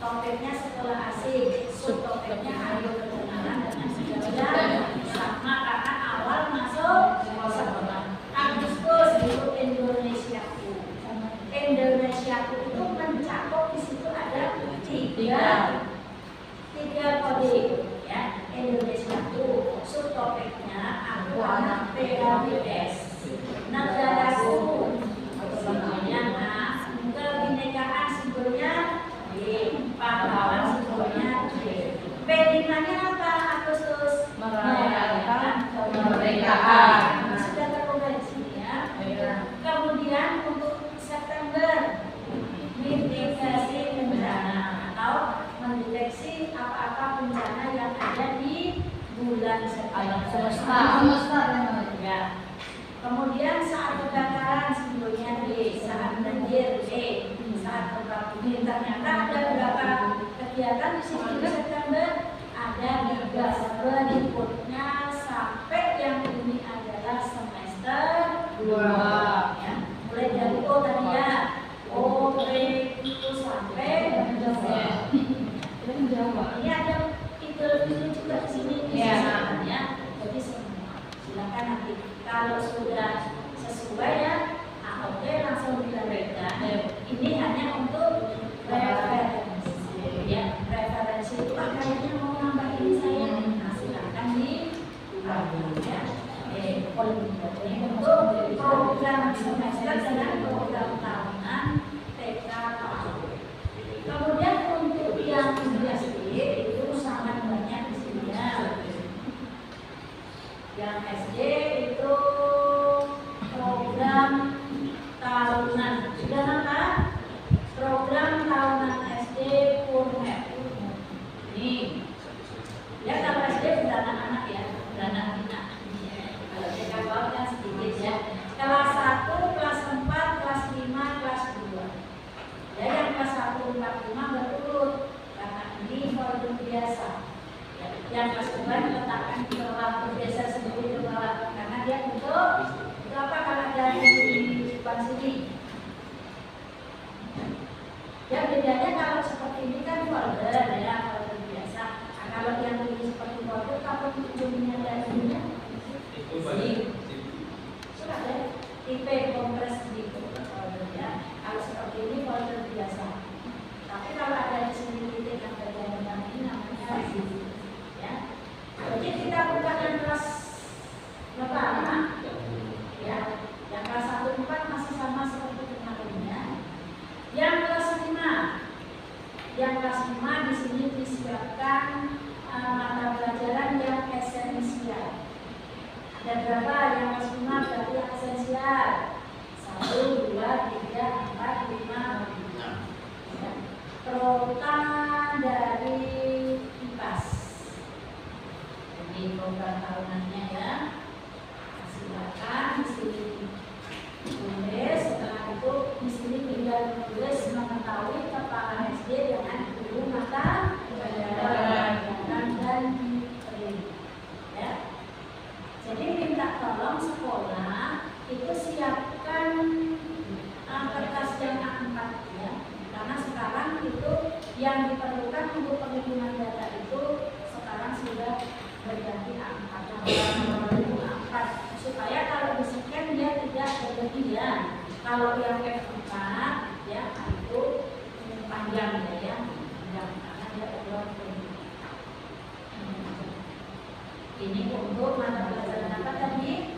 topiknya sekolah asik, subtopiknya ayo perkenalan dengan sejarah sama karena awal masuk sekolah. Agustus itu Indonesiaku. Indonesiaku itu mencakup di situ ada tiga kode ya. Indonesiaku subtopiknya aku anak PABS. Negaraku simbolnya A, kebinekaan simbolnya B, pahlawan simbolnya B. B5-nya apa Agustus? Merayakan kemerdekaan. Sudah terkoreksi ya. Kemudian untuk September mitigasi bencana atau mendeteksi apa-apa bencana yang ada di bulan September. Semesta ya. Kemudian saat kebakaran simbolnya D, saat banjir D, saat gempa bumi. Ternyata ada beberapa kegiatan di sini di September ada 3 berikutnya sampai yang ini adalah semester 2 ya. Mulai dari O tadi ya, O, P, Q sampai Z. Ini ada titel itu juga di sini ya. Jadi semua silakan nanti kalau sudah sesuai ya, oke langsung dilambaikan. Ini hanya untuk referensi ya. Referensi itu kayaknya mau nambah ini saya, nah silakan di ya. Ini untuk depan sini. Ya bedanya kalau seperti ini kan folder ya, folder biasa. Nah, kalau yang ini seperti folder, kalau ujungnya ada ininya, Itu banyak. sudah ya, tipe kompres gitu folder ya. Kalau seperti ini folder biasa. Tapi kalau ada di sini titik yang bagian depan ini namanya zip ya. Jadi kita buka yang kelas berapa? 5 ya. Yang kelas 1 4 masih sama seperti kemarinnya. Yang kelas 5, yang kelas 5 di sini disiapkan mata pelajaran yang esensial. Ada berapa yang kelas 5 berarti yang esensial? 1, 2, 3, 4, 5, 6. Ya. Program dari IPAS. Jadi program tahunannya ya. Silakan di sini tulis. Setelah itu di sini tinggal menulis mengetahui kepala SD dengan guru mata pelajaran dan print. Ya. Jadi minta tolong sekolah itu siapkan kertas yang A4 ya. Karena sekarang itu yang diperlukan untuk pengiriman data itu sekarang sudah berganti A4 supaya kalau di-scan dia tidak berlebihan. Kalau yang F4 ya itu panjang ya, panjang karena dia keluar ini untuk mata pelajaran apa tadi?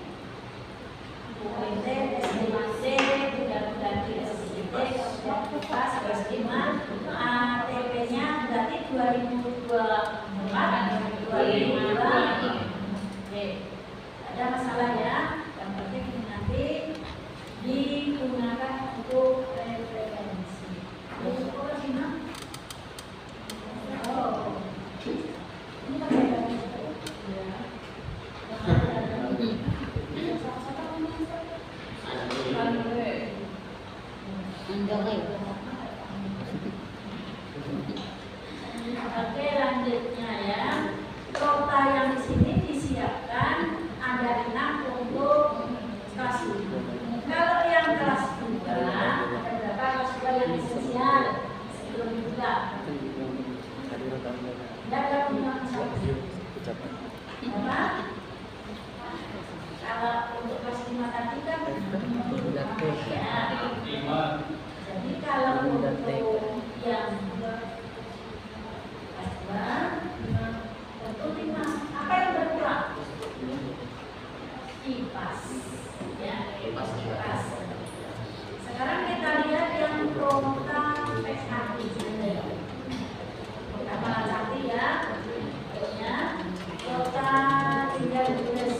UMT, SDMC, ganti SDT, pas kelas 5, ATP-nya berarti 2024, 2022. Oke, ada masalah ya? Yang penting nanti digunakan untuk referensi. Ini sekolah sih, Mak? Oh, ini pakai referensi. Oke, lanjutnya ya. Kota yang di sini disiapkan ada 6 untuk kelas 5. Kalau yang kelas 2 ada berapa kelas 2 yang esensial sebelum dibuka? Ada punya apa? Kalau untuk kelas 5 tadi kan ya. Jadi kalau untuk yang kelas 2 tentu 5. Apa yang berkurang? IPAS ya, IPAS. Sekarang kita lihat yang program PSAT. Apa nanti ya? Kota tinggal tulis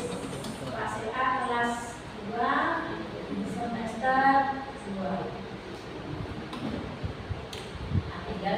kelas A kelas 2 semester 2. Nah, tinggal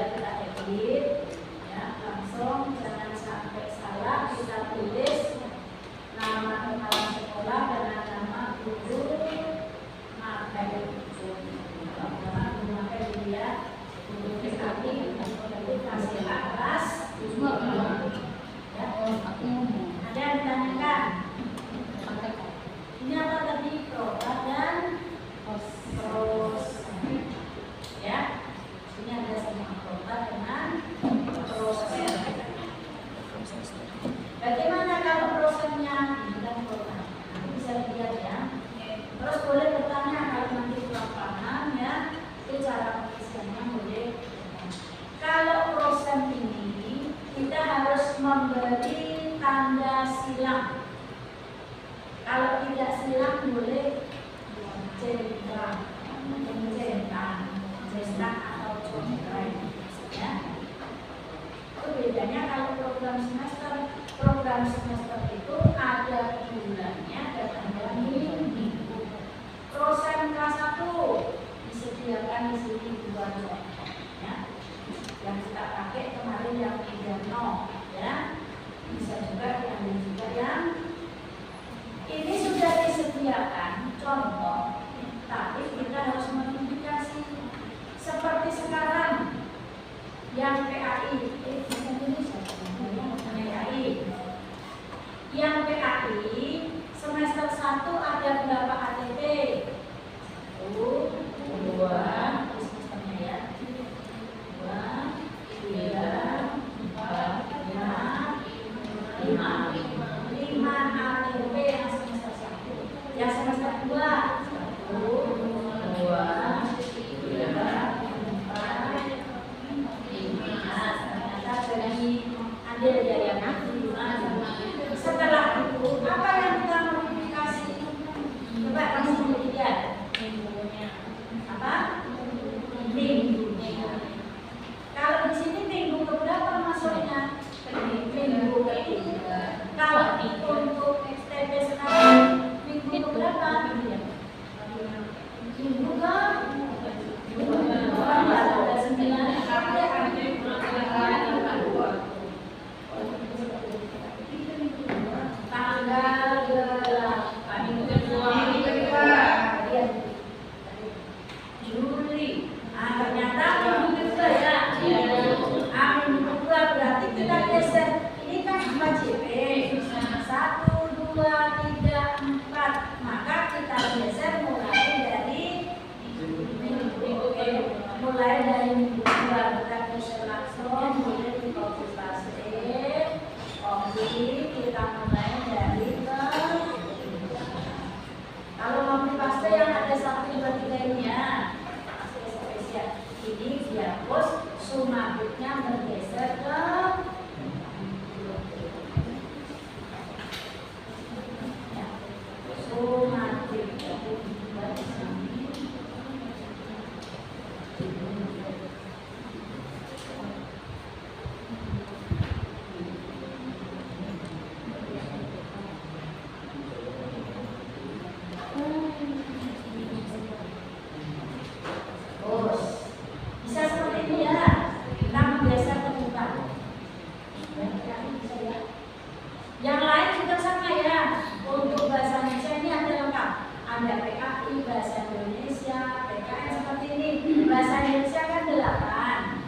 tapi bahasa Indonesia, PKN seperti ini. Bahasa Indonesia kan 8.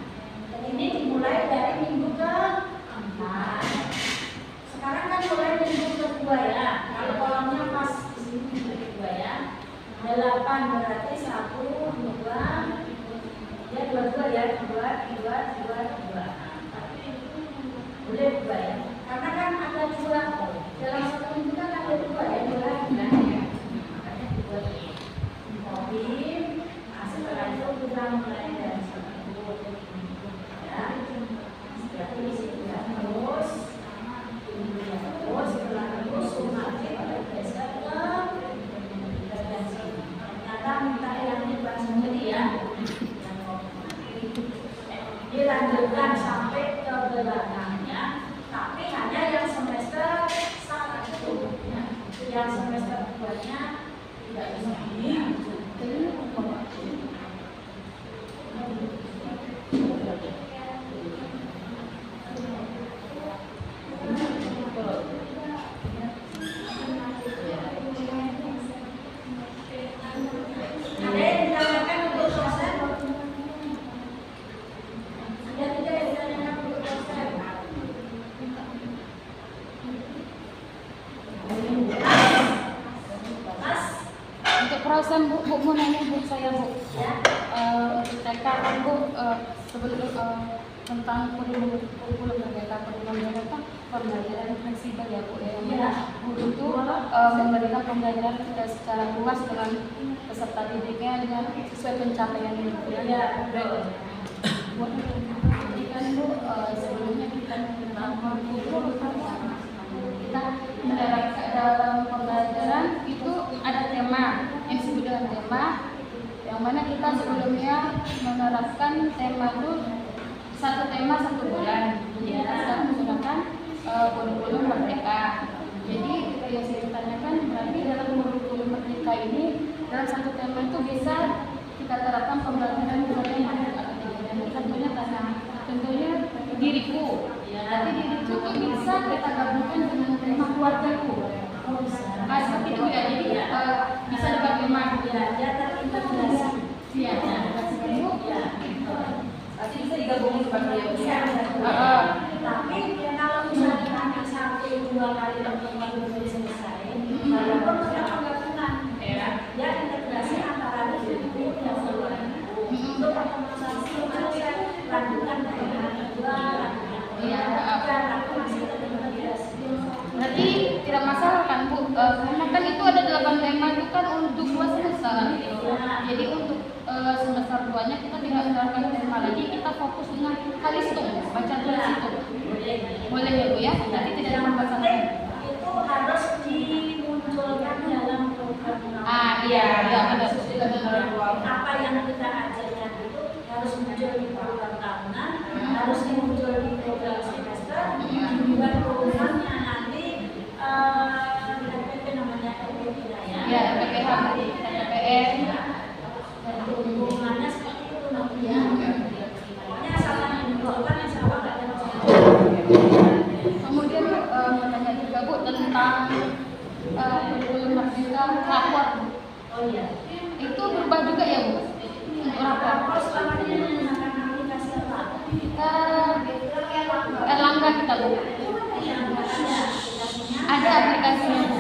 Dan ini dimulai dari minggu ke-4. Sekarang kan mulai minggu ke-2 ya. Kalau kolomnya pas di sini minggu ke-2 ya. 8 berarti 1, 2, ya 22 ya, 2. Boleh 2 ya. Karena kan ada 2 dalam satu minggu kan ada 2 ya, 2 lagi kan ya. Makanya 2 kopi. Nah, setelah itu kita mulai dari 1 ya. Berarti isi terus. Terus setelah itu sumatif bergeser ke bagian sini. Ternyata minta yang dibahas sendiri ya. Dilanjutkan sampai ke belakangnya, tapi hanya yang semester 1 ya. Yang semester 2-nya tidak bisa. Ada yang ditanyakan untuk proses? Ada tidak yang ditanyakan untuk proses? Mas? Untuk perasaan Bu mau nanya Bu saya Bu. Ya. Untuk TK kan Bu sebelum tentang kurikulum merdeka pembelajaran fleksibel ya Bu ya. Iya. Guru itu memberikan pembelajaran tidak secara luas dengan peserta didiknya dengan sesuai pencapaian Bu. Ya, betul. Bu, jadi kan Bu sebelumnya kita tentang kurikulum kita menerapkan dalam pembelajaran itu ada tema yang disebut dengan tema yang mana kita sebelumnya menerapkan tema itu satu tema 1 bulan. Jadi kita sedang menggunakan kurikulum merdeka. Jadi yang saya tanyakan berarti dalam kurikulum merdeka ini dalam satu tema itu bisa kita terapkan pembelajaran budaya atau contohnya karena contohnya diriku. Nanti diriku itu bisa kita gabungkan dengan tema keluargaku. Oh, bisa. Nah, seperti itu ya. Jadi bisa dibagaimana? Ya, dia terintegrasi. Iya. Ya. Pasti bisa digabungin seperti itu. Bisa. Tapi ya, kalau misalnya nanti 1-2 kali pertemuan belum selesai, lalu perlu ada penggabungan. Ya, integrasi antara diriku dan keluargaku. Untuk pertemuan selesai, lanjutkan ke yang kedua. Iya. Aku masih terintegrasi. Berarti tidak masalah kan Bu? Karena kan itu ada 8 tema itu kan untuk 2 semester. Jadi untuk semester 2-nya kita tidak menerapkan tema lagi, kita fokus dengan kalistung, baca tulis itu. Boleh ya Bu ya? Berarti tidak ada masalah. Itu harus dimunculkan dalam program. Iya, benar. Apa yang kita ajarkan itu harus muncul di program tahunan, harus muncul di program semester, dibuat programnya nanti LPP namanya LPP ya. Ya, LPPH, LPPN. Dan hubungannya seperti itu nanti ya. Pokoknya asalkan dibuatkan insya Allah nggak ada masalah. Kemudian mau tanya juga Bu tentang kurikulum merdeka rapor. Oh iya. Itu berubah juga ya Bu? Untuk rapor. Rapor selama ini menggunakan aplikasi apa? Kita Erlangga kita Bu. Ada aplikasinya Bu.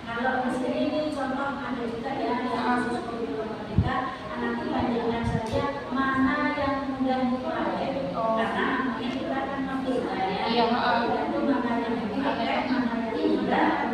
Kalau di sini ini contoh ada juga ya yang khusus kurikulum merdeka. Nanti bandingkan saja mana yang mudah dipakai. Karena nanti kita akan memilih ya. Iya. Itu mana yang dipakai, mana yang tidak.